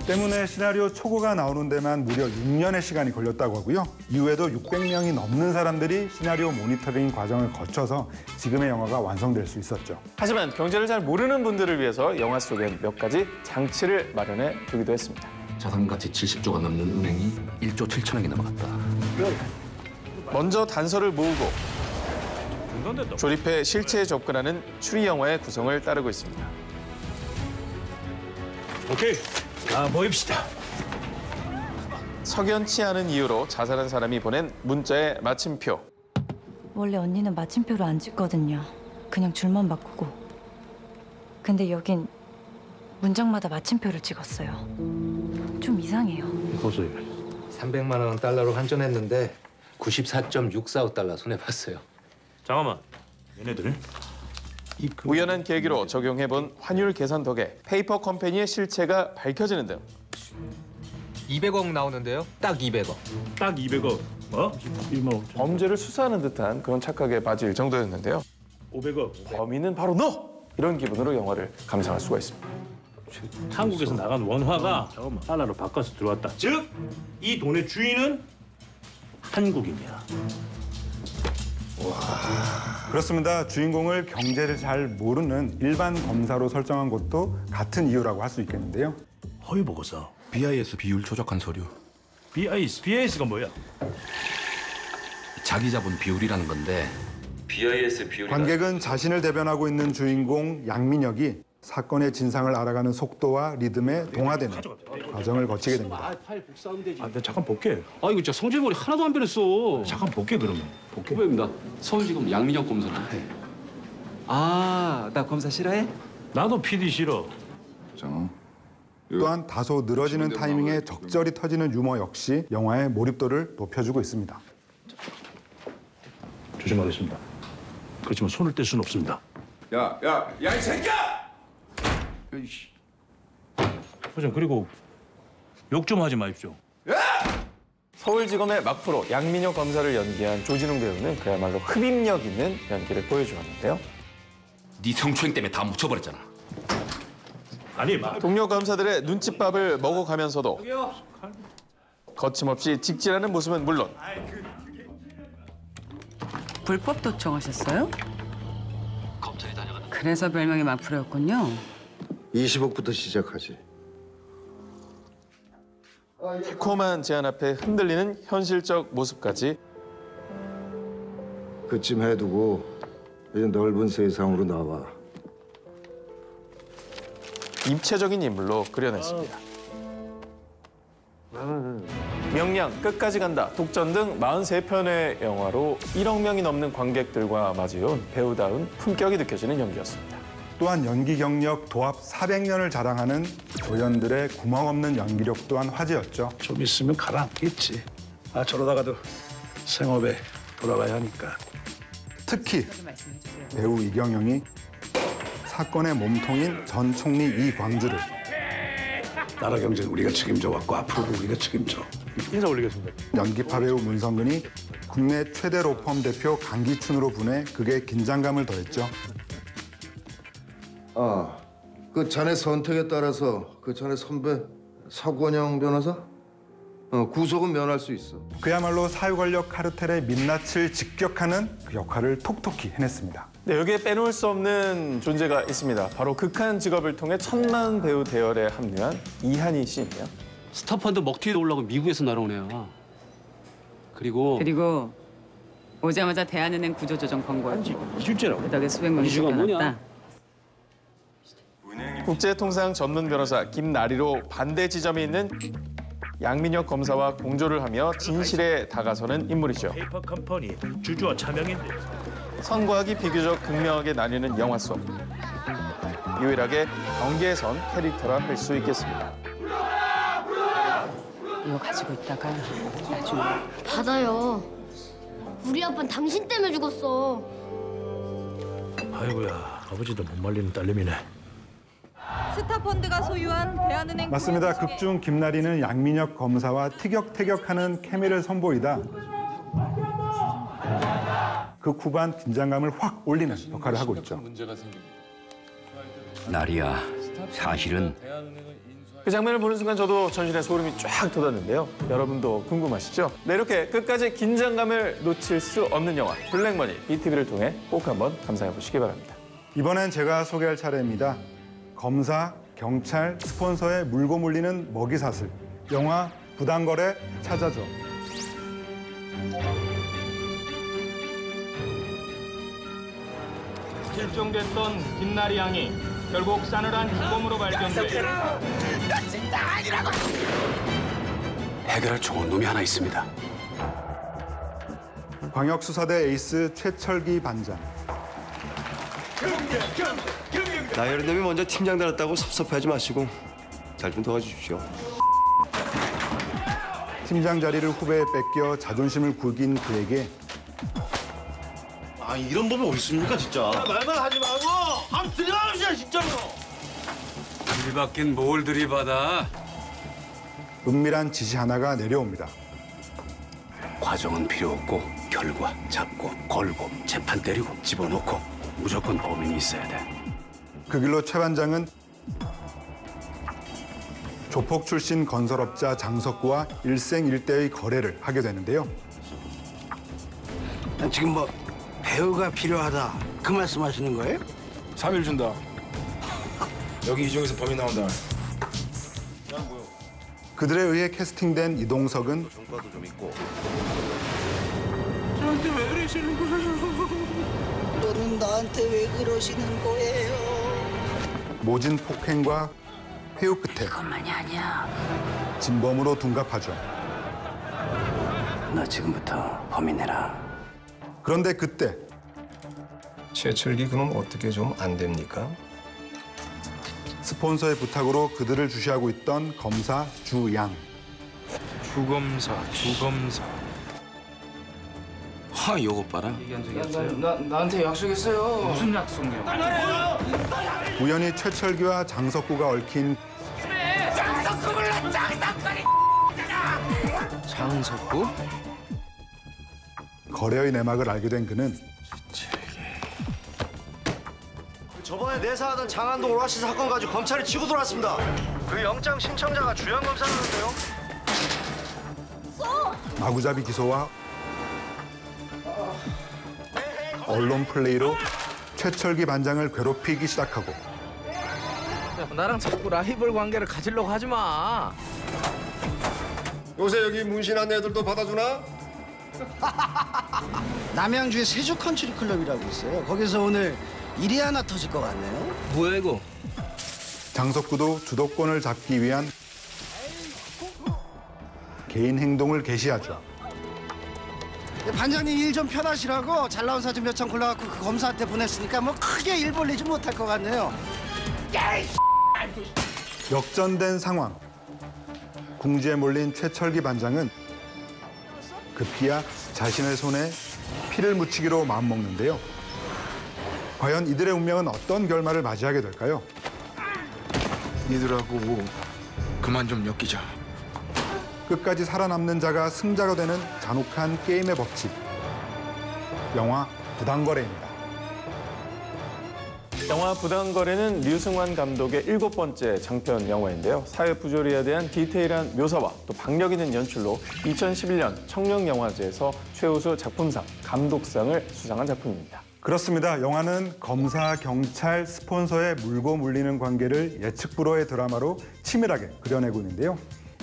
때문에 시나리오 초고가 나오는 데만 무려 6년의 시간이 걸렸다고 하고요. 이후에도 600명이 넘는 사람들이 시나리오 모니터링 과정을 거쳐서 지금의 영화가 완성될 수 있었죠. 하지만 경제를 잘 모르는 분들을 위해서 영화 속엔 몇 가지 장치를 마련해 두기도 했습니다. 자산가치 70조가 넘는 은행이 1조 7천억이 넘어갔다. 먼저 단서를 모으고 조립해 실체에 접근하는 추리 영화의 구성을 따르고 있습니다. 오케이, 모입시다. 석연치 않은 이유로 자살한 사람이 보낸 문자의 마침표. 원래 언니는 마침표를 안 찍거든요. 그냥 줄만 바꾸고. 근데 여긴 문장마다 마침표를 찍었어요. 좀 이상해요. 보세요. 300만 원 달러로 환전했는데 94.645달러 손해봤어요. 잠깐만, 얘네들 우연한 계기로 적용해본 환율 계산 덕에 페이퍼 컴퍼니의 실체가 밝혀지는 등 200억 나오는데요? 딱 200억. 딱 200억. 뭐? 범죄를 수사하는 듯한 그런 착각에 빠질 정도였는데요. 500억. 범인은 바로 너! 이런 기분으로 영화를 감상할 수가 있습니다. 한국에서 나간 원화가 달러로 바꿔서 들어왔다. 즉, 이 돈의 주인은 한국인이야. 그렇습니다. 주인공을 경제를 잘 모르는 일반 검사로 설정한 것도 같은 이유라고 할 수 있겠는데요. 허위 보고서. BIS 비율 조작한 서류. BIS가 뭐야? 자기 자본 비율이라는 건데 BIS 비율이 관객은 자신을 대변하고 있는 주인공 양민혁이 사건의 진상을 알아가는 속도와 리듬에 동화되는 과정을 거치게 됩니다. 파일 복사하면 되지. 아, 나 잠깐 볼게. 아, 이거 진짜 성질머리 하나도 안 변했어. 잠깐 볼게 그러면. 볼게. 후배입니다. 서울지검 양민혁 검사는. 아, 나 검사 싫어해? 나도 PD 싫어. 또한 다소 늘어지는 타이밍에 적절히 터지는 유머 역시 영화의 몰입도를 높여주고 있습니다. 조심하겠습니다. 그렇지만 손을 뗄 수는 없습니다. 야, 이 새끼야! 소장, 그리고 욕 좀 하지 마십시오. 서울지검의 막프로 양민혁 검사를 연기한 조진웅 배우는 그야말로 흡입력 있는 연기를 보여주었는데요. 네 성추행 때문에 다 묻혀버렸잖아. 아니, 동료 검사들의 눈칫밥을 먹어가면서도 거침없이 직진하는 모습은 물론 불법 도청하셨어요? 그래서 별명이 마프로였군요. 20억부터 시작하지. 달콤한 제안 앞에 흔들리는 현실적 모습까지 그쯤 해두고 이제 넓은 세상으로 나와. 입체적인 인물로 그려냈습니다. 명량, 끝까지 간다, 독전 등 43편의 영화로 1억 명이 넘는 관객들과 마주해온 배우다운 품격이 느껴지는 연기였습니다. 또한 연기 경력 도합 400년을 자랑하는 조연들의 구멍없는 연기력 또한 화제였죠. 좀 있으면 가라앉겠지. 아, 저러다가도 생업에 돌아가야 하니까. 특히 배우 이경영이 사건의 몸통인 전 총리 이광주를 나라 경제는 우리가 책임져 왔고 앞으로도 우리가 책임져. 인사 올리겠습니다. 연기파 배우 문성근이 국내 최대 로펌 대표 강기춘으로 분해 극에 긴장감을 더했죠. 그 자네 선택에 따라서 그 자네 선배 서권영 변호사? 구속은 면할 수 있어. 그야말로 사유권력 카르텔의 민낯을 직격하는 그 역할을 톡톡히 해냈습니다. 네, 여기에 빼놓을 수 없는 존재가 있습니다. 바로 극한 직업을 통해 천만 배우 대열에 합류한 이한희 씨인데요. 스타펀드 먹튀에 올라고 미국에서 날아온 애야. 그리고 오자마자 대한은행 구조조정 권고했지. 실제로. 그 덕에 수백 명이 쫓겨났다. 국제통상 전문 변호사 김나리로 반대 지점이 있는 양민혁 검사와 공조를 하며 진실에 다가서는 인물이죠. 페이퍼 컴퍼니 주주와 차명인데. 선과학이 비교적 극명하게 나뉘는 영화 속 유일하게 경계선 캐릭터라 할 수 있겠습니다. 이거 가지고 있다가 나중에 받아요. 우리 아빠는 당신 때문에 죽었어. 아이고야, 아버지도 못 말리는 딸내미네. 스타펀드가 소유한 대한은행 맞습니다. 극중 김나리는 양민혁 검사와 티격태격하는 케미를 선보이다 극 후반 긴장감을 확 올리는 역할을 하고 있죠. 나리야, 사실은 그 장면을 보는 순간 저도 전신에 소름이 쫙 돋았는데요. 여러분도 궁금하시죠? 네, 이렇게 끝까지 긴장감을 놓칠 수 없는 영화 블랙머니 BTV를 통해 꼭 한번 감상해 보시기 바랍니다. 이번엔 제가 소개할 차례입니다. 검사, 경찰, 스폰서에 물고 물리는 먹이사슬. 영화 부당거래 찾아줘. 실종됐던 김나리 양이 결국 싸늘한 죽음으로 발견돼. 나 진짜 아니라고! 해결할 좋은 놈이 하나 있습니다. 광역수사대 에이스 최철기 반장. 나이런 놈이 먼저 팀장 달았다고 섭섭해하지 마시고 잘 좀 도와주십시오. 팀장 자리를 후배에 뺏겨 자존심을 굴긴 그에게 이런 법이 어디 있습니까 진짜? 말만 하지 말고 한번 들어가시자 진짜로. 들이받긴 뭘 들이받아? 은밀한 지시 하나가 내려옵니다. 과정은 필요 없고 결과 잡고 걸고 재판 때리고 집어넣고 무조건 범인이 있어야 돼. 그 길로 최 반장은 조폭 출신 건설업자 장석구와 일생일대의 거래를 하게 되는데요. 지금 뭐 배우가 필요하다 그 말씀하시는 거예요? 3일 준다. 여기 이 중에서 범인 나온다. 그들에 의해 캐스팅된 이동석은 전과도 좀 있고. 저한테 왜 그러시는 거예요? 너는 나한테 왜 그러시는 거예요? 모진 폭행과 회유 끝에 그것만이 아니야. 진범으로 둔갑하죠. 너 지금부터 범인해라. 그런데 그때 최철기 그놈 어떻게 좀 안 됩니까? 스폰서의 부탁으로 그들을 주시하고 있던 검사 주양. 주검사. 하, 요거 봐라. 나한테 약속했어요. 무슨 약속이요? 우연히 최철기와 장석구가 얽힌 장석구? 거래의 내막을 알게 된 그는 저번에 내사하던 장안동 오라시 사건 가지고 검찰이 치고 들어왔습니다. 그 영장 신청자가 주양 검사라는데요. 마구잡이 기소와 언론 플레이로 최철기 반장을 괴롭히기 시작하고 나랑 자꾸 라이벌 관계를 가지려고 하지 마. 요새 여기 문신한 애들도 받아주나? 남양주에 세주 컨트리 클럽이라고 있어요. 거기서 오늘 일이 하나 터질 것 같네요. 뭐야 이거? 장석구도 주도권을 잡기 위한 개인 행동을 개시하죠. 반장님 일 좀 편하시라고 잘 나온 사진 몇 장 골라갖고 그 검사한테 보냈으니까 뭐 크게 일 벌리지 못할 것 같네요. 역전된 상황. 궁지에 몰린 최철기 반장은 급기야 자신의 손에 피를 묻히기로 마음먹는데요. 과연 이들의 운명은 어떤 결말을 맞이하게 될까요? 니들하고 그만 좀 엮이자. 끝까지 살아남는 자가 승자가 되는 잔혹한 게임의 법칙. 영화 부당거래입니다. 영화 부당거래는 류승환 감독의 7번째 장편 영화인데요. 사회 부조리에 대한 디테일한 묘사와 또 박력 있는 연출로 2011년 청룡영화제에서 최우수 작품상, 감독상을 수상한 작품입니다. 그렇습니다. 영화는 검사, 경찰, 스폰서에 물고 물리는 관계를 예측 불허의 드라마로 치밀하게 그려내고 있는데요.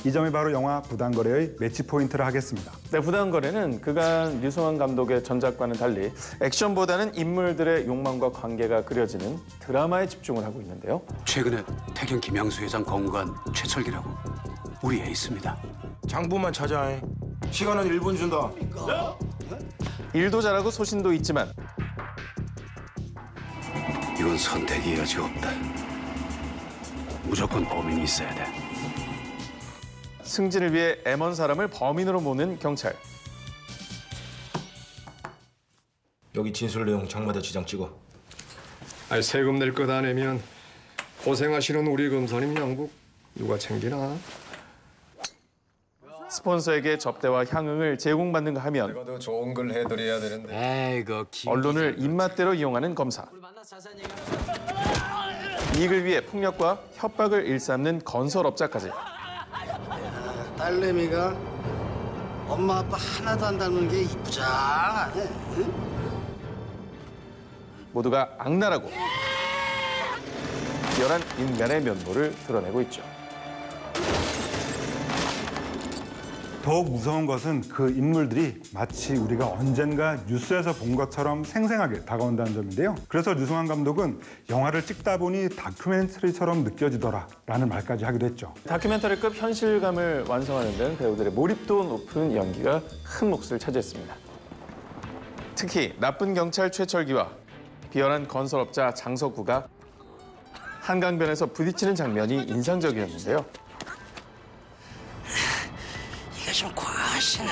이 점이 바로 영화 부당거래의 매치 포인트를 하겠습니다. 네, 부당거래는 그간 류승환 감독의 전작과는 달리 액션보다는 인물들의 욕망과 관계가 그려지는 드라마에 집중을 하고 있는데요. 최근에 태경 김양수 회장 건관 최철기라고 우리 에이스입니다. 장부만 찾아. 시간은 1분 준다. 일도 잘하고 소신도 있지만 이건 선택의 여지가 없다. 무조건 범인이 있어야 돼. 승진을 위해 애먼 사람을 범인으로 모는 경찰. 여기 진술 내용 장마다 지장 찍어. 아니 세금 낼 것 안 내면 고생하시는 우리 검사님 양복 누가 챙기나? 스폰서에게 접대와 향응을 제공받는가 하면 내가 더 좋은 걸 해드려야 되는데. 언론을 입맛대로 이용하는 검사. 이익을 위해 폭력과 협박을 일삼는 건설업자까지. 딸내미가 엄마 아빠 하나도 안 닮은 게 이쁘장하네. 응? 모두가 악랄하고 비열한 인간의 면모를 드러내고 있죠. 더욱 무서운 것은 그 인물들이 마치 우리가 언젠가 뉴스에서 본 것처럼 생생하게 다가온다는 점인데요. 그래서 류승환 감독은 영화를 찍다 보니 다큐멘터리처럼 느껴지더라 라는 말까지 하기도 했죠. 다큐멘터리급 현실감을 완성하는 데는 배우들의 몰입도 높은 연기가 큰 몫을 차지했습니다. 특히 나쁜 경찰 최철기와 비열한 건설업자 장석구가 한강변에서 부딪히는 장면이 인상적이었는데요. 이게 좀 과하시네.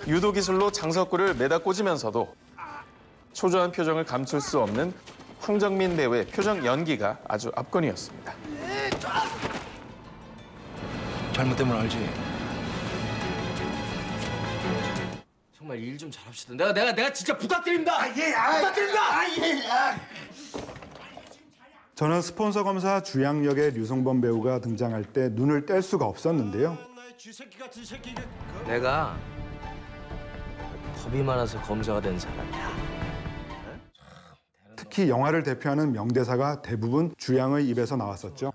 유도 기술로 장석구를 매다 꽂으면서도 초조한 표정을 감출 수 없는 황정민 배우의 표정 연기가 아주 압권이었습니다. 잘못되면 알지. 정말 제발 일 좀 잘합시다. 내가 진짜 부탁드립니다. 부탁드립니다. 저는 스폰서 검사 주양 역의 류승범 배우가 등장할 때 눈을 뗄 수가 없었는데요. 내가 겁이 많아서 검사가 된 사람이야. 특히 영화를 대표하는 명대사가 대부분 주양의 입에서 나왔었죠.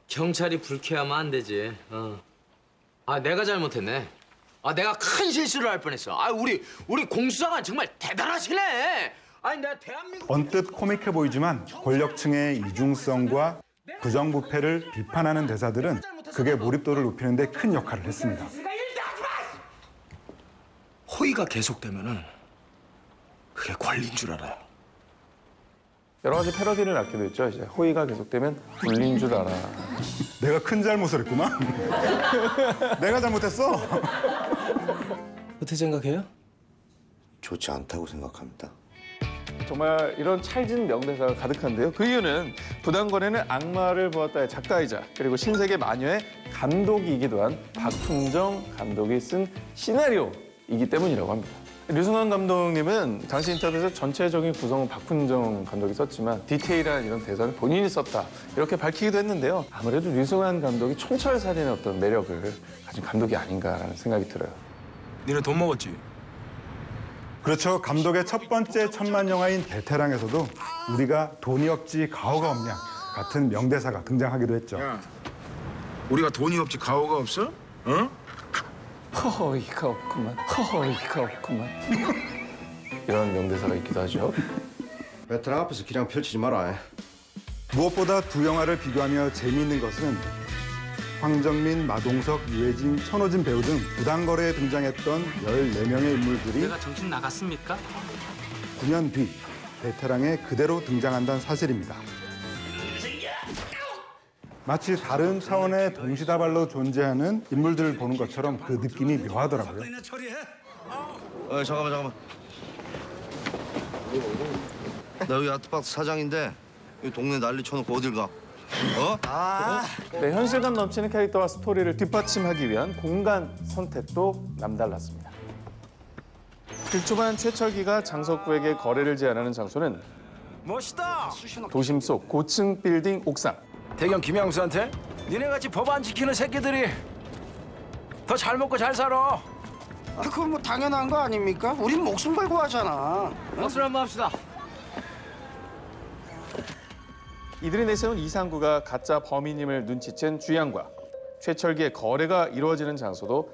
경찰이 불쾌하면 안 되지. 아, 내가 잘못했네. 아, 내가 큰 실수를 할 뻔했어. 아, 우리 공수장관 정말 대단하시네. 아니, 내가 대한민국 언뜻 코믹해 보이지만 권력층의 이중성과 부정부패를 비판하는 대사들은 극의 몰입도를 높이는 데 큰 역할을 했습니다. 호의가 계속되면은 그게 권리인 줄 알아요. 여러 가지 패러디를 낳기도 했죠. 이제 호의가 계속되면 불린 줄 알아. 내가 큰 잘못을 했구만. 내가 잘못했어. 어떻게 생각해요? 좋지 않다고 생각합니다. 정말 이런 찰진 명대사가 가득한데요. 그 이유는 부당거래는 악마를 보았다의 작가이자 그리고 신세계 마녀의 감독이기도 한 박훈정 감독이 쓴 시나리오이기 때문이라고 합니다. 류승환 감독님은 당시 인터뷰에서 전체적인 구성은 박훈정 감독이 썼지만 디테일한 이런 대사는 본인이 썼다 이렇게 밝히기도 했는데요. 아무래도 류승환 감독이 촌철살인의 어떤 매력을 가진 감독이 아닌가라는 생각이 들어요. 니네 돈 먹었지? 그렇죠. 감독의 첫 번째 천만 영화인 베테랑에서도 우리가 돈이 없지 가오가 없냐 같은 명대사가 등장하기도 했죠. 야, 우리가 돈이 없지 가오가 없어? 어? 허허이가 없구만. 허허이가 없구만. 이런 명대사가 있기도 하죠. 베테랑 앞에서 기량 펼치지 마라. 무엇보다 두 영화를 비교하며 재미있는 것은 황정민, 마동석, 유해진, 천호진 배우 등 부당거래에 등장했던 14명의 인물들이 내가 정신 나갔습니까? 9년 뒤 베테랑에 그대로 등장한다는 사실입니다. 마치 다른 차원의 동시다발로 존재하는 인물들을 보는 것처럼 그 느낌이 묘하더라고요. 잠깐만. 나 여기 아트박스 사장인데 이 동네 난리 쳐놓고 어딜 가? 네, 현실감 넘치는 캐릭터와 스토리를 뒷받침하기 위한 공간 선택도 남달랐습니다. 극초반 최철기가 장석구에게 거래를 제안하는 장소는 멋있다. 도심 속 고층 빌딩 옥상. 대경 김양수한테 니네같이 법 안 지키는 새끼들이 더 잘 먹고 잘 살아. 그건 뭐 당연한 거 아닙니까? 우린 목숨 걸고 하잖아. 박수를 한번 합시다. 이들이 내세운 이상구가 가짜 범인임을 눈치챈 주양과 최철기의 거래가 이루어지는 장소도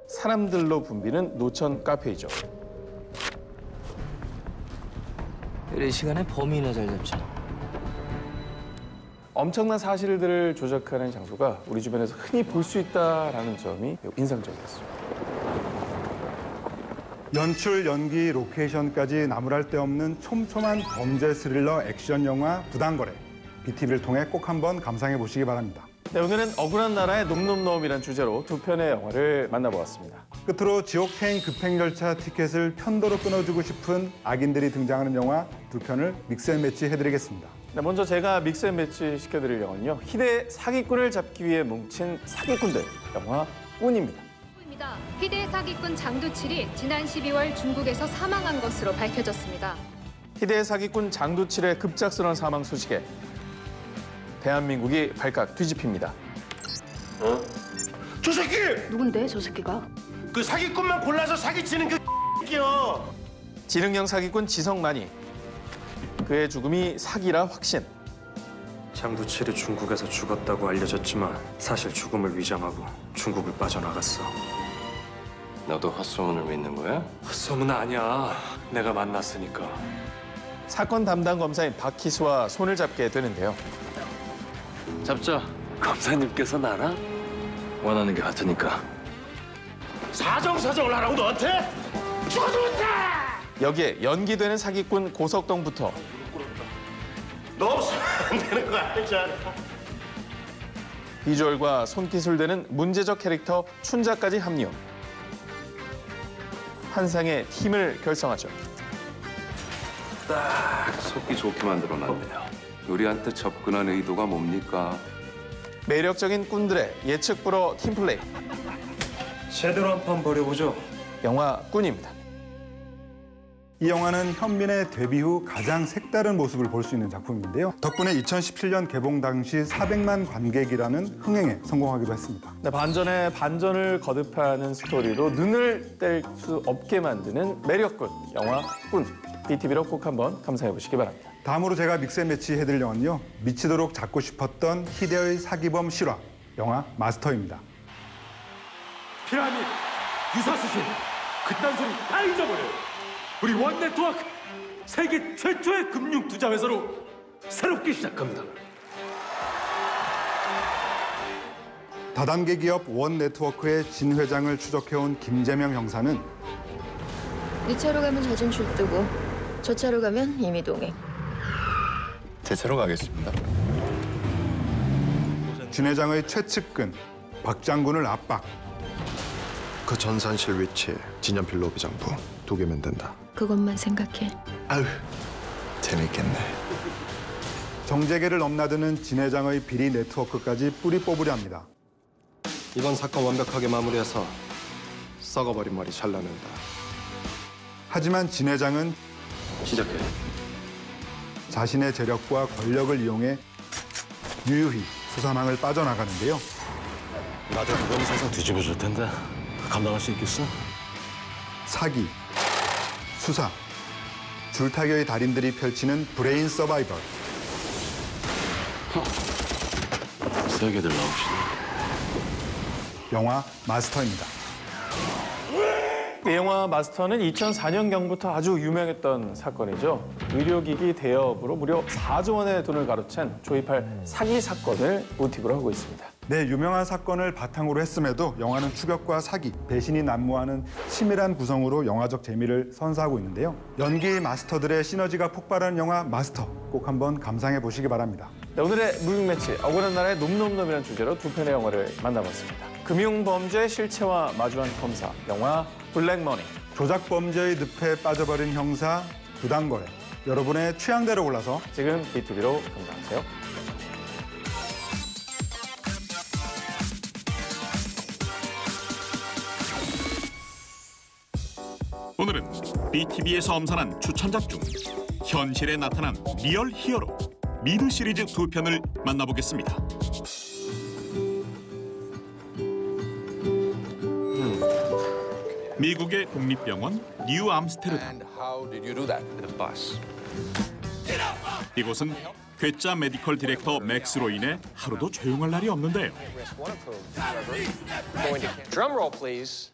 사람들로 붐비는 노천 카페이죠. 이런 시간에 범인이나 잘 잡자. 엄청난 사실들을 조작하는 장소가 우리 주변에서 흔히 볼 수 있다는 점이 인상적이었습니다. 연출, 연기, 로케이션까지 나무랄 데 없는 촘촘한 범죄 스릴러 액션 영화 부당거래. BTV를 통해 꼭 한번 감상해 보시기 바랍니다. 네, 오늘은 억울한 나라의 놈놈놈이란 주제로 두 편의 영화를 만나보았습니다. 끝으로 지옥행 급행열차 티켓을 편도로 끊어주고 싶은 악인들이 등장하는 영화 두 편을 믹스앤매치 해드리겠습니다. 네, 먼저 제가 믹스앤매치 시켜드릴 영화는요. 희대의 사기꾼을 잡기 위해 뭉친 사기꾼들 영화 꾼입니다. 희대의 사기꾼 장두칠이 지난 12월 중국에서 사망한 것으로 밝혀졌습니다. 희대의 사기꾼 장두칠의 급작스러운 사망 소식에 대한민국이 발칵 뒤집힙니다. 저 새끼! 누군데 저 새끼가? 그 사기꾼만 골라서 사기치는 그 새끼요. 지능형 사기꾼 지성만이 그의 죽음이 사기라 확신. 장두칠이 중국에서 죽었다고 알려졌지만 사실 죽음을 위장하고 중국을 빠져나갔어. 너도 헛소문을 믿는 거야? 헛소문 아니야. 내가 만났으니까. 사건 담당 검사인 박희수와 손을 잡게 되는데요. 잡자. 검사님께서 나나? 원하는 게 같으니까. 사정사정을 하라고 너한테? 죽어도 못해! 여기에 연기되는 사기꾼 고석동부터 너 없으면 안 되는 거 알잖아. 비주얼과 손기술되는 문제적 캐릭터 춘자까지 합류. 한상의 팀을 결성하죠. 딱 속기 좋게 만들어놨네요. 우리한테 접근한 의도가 뭡니까? 매력적인 꾼들의 예측 불허 팀플레이. 제대로 한판 벌여보죠. 영화 꾼입니다. 이 영화는 현민의 데뷔 후 가장 색다른 모습을 볼 수 있는 작품인데요. 덕분에 2017년 개봉 당시 400만 관객이라는 흥행에 성공하기도 했습니다. 네, 반전에 반전을 거듭하는 스토리로 눈을 뗄 수 없게 만드는 매력꾼 영화 꾼. BTV로 꼭 한번 감상해 보시기 바랍니다. 다음으로 제가 믹스앤매치 해드릴 영화는요. 미치도록 잡고 싶었던 희대의 사기범 실화 영화 마스터입니다. 피라미드, 유사수신, 그딴 소리 다 잊어버려요. 우리 원네트워크 세계 최초의 금융 투자 회사로 새롭게 시작합니다. 다단계 기업 원네트워크의 진 회장을 추적해온 김재명 형사는 네 차로 가면 자진 출두고 저 차로 가면 임의동행. 제 차로 가겠습니다. 진 회장의 최측근 박 장군을 압박. 그 전산실 위치에 진연필 로비장부 2개면 된다. 그것만 생각해. 아유, 재밌겠네. 정재계를 넘나드는 진 회장의 비리 네트워크까지 뿌리 뽑으려 합니다. 이번 사건 완벽하게 마무리해서 썩어버린 머리 잘라낸다. 하지만 진 회장은 시작해. 자신의 재력과 권력을 이용해 유유히 수사망을 빠져나가는데요. 나도 그건 세상 뒤집어줄 텐데 감당할 수 있겠어? 사기, 수사, 줄타기의 달인들이 펼치는 브레인 서바이벌. 세게들 나옵시다. 영화 마스터입니다. 이 영화 마스터는 2004년경부터 아주 유명했던 사건이죠. 의료기기 대여업으로 무려 4조 원의 돈을 가로챈 조이팔 사기 사건을 모티브로 하고 있습니다. 네, 유명한 사건을 바탕으로 했음에도 영화는 추격과 사기, 배신이 난무하는 치밀한 구성으로 영화적 재미를 선사하고 있는데요. 연기 마스터들의 시너지가 폭발하는 영화 마스터, 꼭 한번 감상해 보시기 바랍니다. 네, 오늘의 무빙 매치, 억울한 나라의 놈놈놈이라는 주제로 두 편의 영화를 만나봤습니다. 금융범죄의 실체와 마주한 검사, 영화 블랙머니. 조작범죄의 늪에 빠져버린 형사, 부당거래. 여러분의 취향대로 골라서 지금 BTV로 감상하세요. 오늘은 BTV에서 엄선한 추천작 중 현실에 나타난 리얼 히어로 미드 시리즈 2편을 만나보겠습니다. 미국의 국립병원 뉴 암스테르담. 이곳은 괴짜 메디컬 디렉터 맥스로 인해 하루도 조용할 날이 없는데요. Drum roll, please.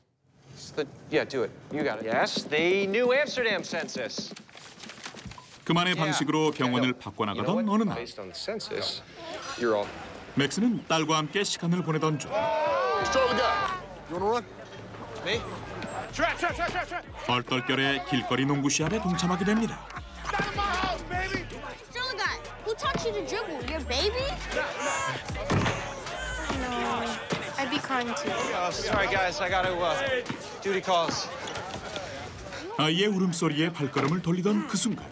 Yeah, do it. You got it. Yes, the New Amsterdam census. 그만의 방식으로 병원을 바꿔나가던 어느 날 맥스는 딸과 함께 시간을 보내던 중 얼떨결에 길거리 농구 시합에 동참하게 됩니다. Strong guy, who taught you to dribble? Your baby? No, I'd be crying too. Sorry, guys. I got to duty calls. 아이의 울음소리에 발걸음을 돌리던 그 순간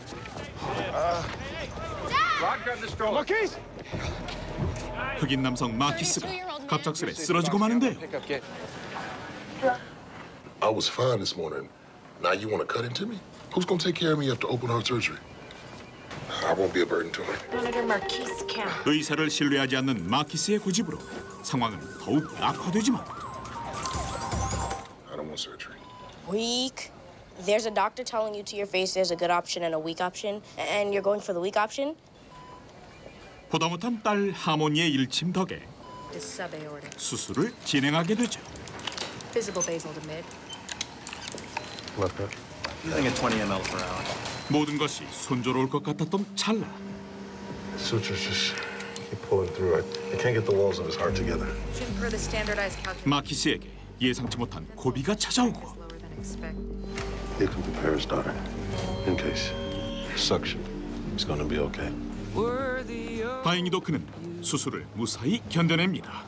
흑인 남성 마키스가 갑작스레 쓰러지고 마는데요. I was fine this morning. Now you want to cut into me? Who's going to take care of me after open heart surgery? I won't be a burden to her. 의사를 신뢰하지 않는 마키스의 고집으로 상황은 더욱 악화되지만 I don't want surgery. Weak. There's a doctor telling you to your face there's a good option and a weak option, and you're going for the weak option? 보다 못한 딸 하모니의 일침 덕에 수술을 진행하게 되죠. Visible basal to mid. Left hook. Using a 20 ml per hour. 모든 것이 순조로울 것 같았던 찰나. Sutures just keep pulling through. I can't get the walls of his heart together. Shooting for the standardized calculation. 마키스에게 예상치 못한 고비가 찾아오고 He can prepare his daughter in case suction. He's going to be okay. 다행히도 그는 수술을 무사히 견뎌냅니다.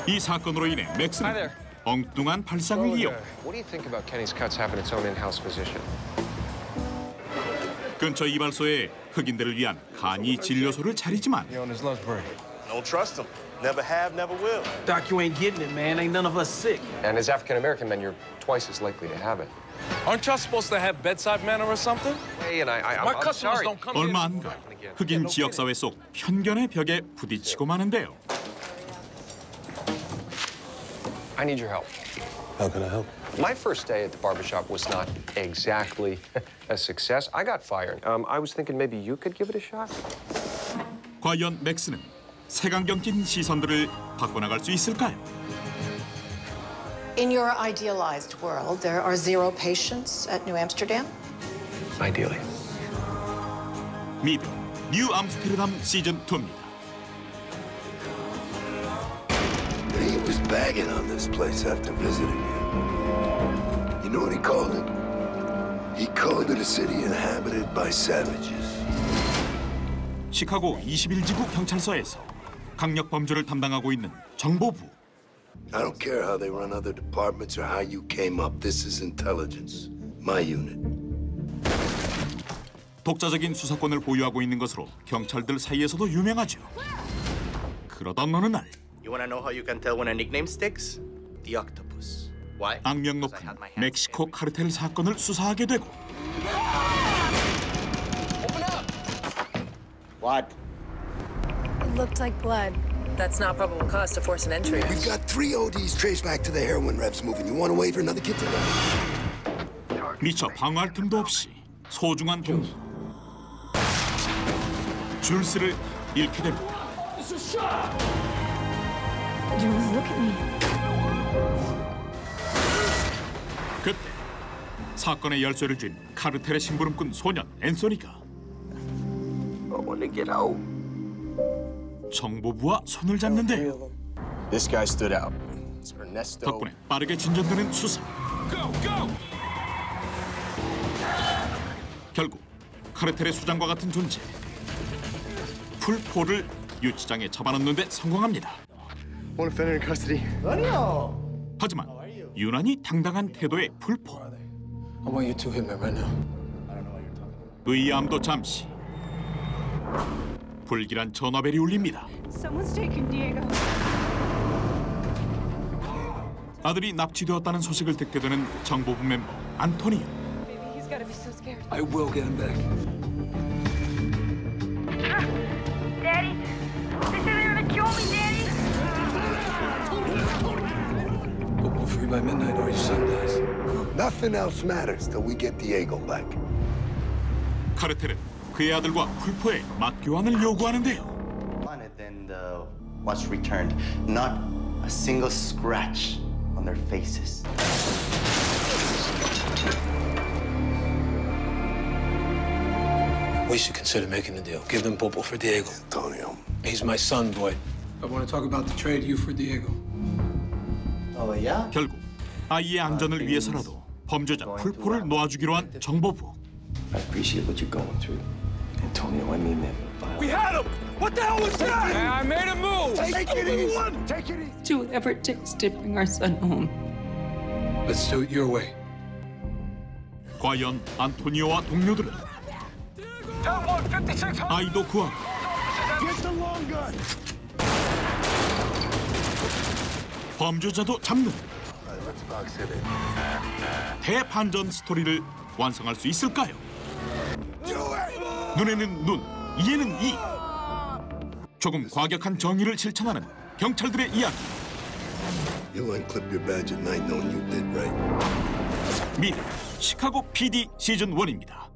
이 사건으로 인해 맥스는 엉뚱한 발상을 이용 What do you think about Kenny's cuts having its own in-house physician? 근처 이발소에 흑인들을 위한 간이 진료소를 차리지만 Don't trust him. Never have, never will. Doc, you ain't getting it, man. Ain't none of us sick. And as African-American men, you're twice as likely to have it. Aren't y'all supposed to have bedside manner or something? Hey, and My I'm customers sorry. don't come 얼마 안 가 흑인 지역사회 속 편견의 벽에 부딪히고 마는데요. I need your help. How can I help? My first day at the barbershop was not exactly a success. I got fired. I was thinking maybe you could give it a shot. 과연 맥스는 색안경 낀 시선들을 바꿔나갈 수 있을까요? In your idealized world, there are 0 patients at New Amsterdam? Ideally. 미드 뉴 암스테르담 시즌 2입니다. He was bagging on this place after visiting you. You know what he called it? He called it a city inhabited by savages. 시카고 21지구 경찰서에서 강력 범죄를 담당하고 있는 정보부. I don't care how they run other departments or how you came up. This is intelligence. My unit. 독자적인 수사권을 보유하고 있는 것으로 경찰들 사이에서도 유명하죠. 그러던 어느 날 You want to know how you can tell when a nickname sticks? The octopus. Why? 악명 높은 멕시코 카르텔 사건을 수사하게 되고 What? It looked like blood. That's not probable cause to force an entry. We've got 3 ODs traced back to the heroin reps moving. You want to wait for another kid to go? 미처 방어할 틈도 없이 소중한 동물 줄스를 잃게 됩니다. Jules, look at me. 그때 사건의 열쇠를 쥔 카르텔의 심부름꾼 소년 앤소니가 I want to get out. 정보부와 손을 잡는데요. This guy stood out. It's Ernesto. 덕분에 빠르게 진전되는 수사. 결국 카르텔의 수장과 같은 존재 풀포를 유치장에 잡아넣는 데 성공합니다. One offender in custody. 하지만 유난히 당당한 태도의 풀포. I want you to hit me right now. 의아함도 잠시. 불길한 전화벨이 울립니다. Someone's taking Diego. 아들이 납치되었다는 소식을 듣게 되는 정보부 멤버 안토니오. He's gotta be so scared. I will get him back. Daddy, they said they were gonna kill me, Daddy. We'll be free by midnight or your son dies. Nothing else matters till we get Diego back. 카르텔은 그의 아들과 풀포의 맞교환을 요구하는데요. Then what's returned? Not a single scratch on their faces. We should consider making a deal. Give them Popo for Diego. Antonio. He's my son, boy. I want to talk about the trade you for Diego. Oh, yeah? 결국 아이의 안전을 위해서라도 범죄자 풀포를 놓아주기로 한 정보부. I appreciate what you're going through. Antonio, I mean that. We had him! What the hell was that? I made a move! Take it easy. Take it easy. Do whatever it takes to bring our son home. Let's do it your way. 과연 안토니오와 동료들은 아이도 구하고 범죄자도 잡는 대반전 스토리를 완성할 수 있을까요? 눈에는 눈, 이에는 이. 조금 과격한 정의를 실천하는 경찰들의 이야기. You'll unclip your badge at night knowing you did right. 미드 시카고 PD 시즌 1입니다.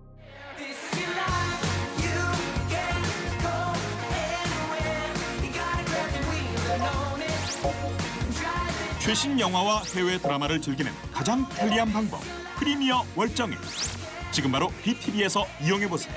최신 영화와 해외 드라마를 즐기는 가장 편리한 방법 프리미어 월정액. 지금 바로 BTV에서 이용해보세요.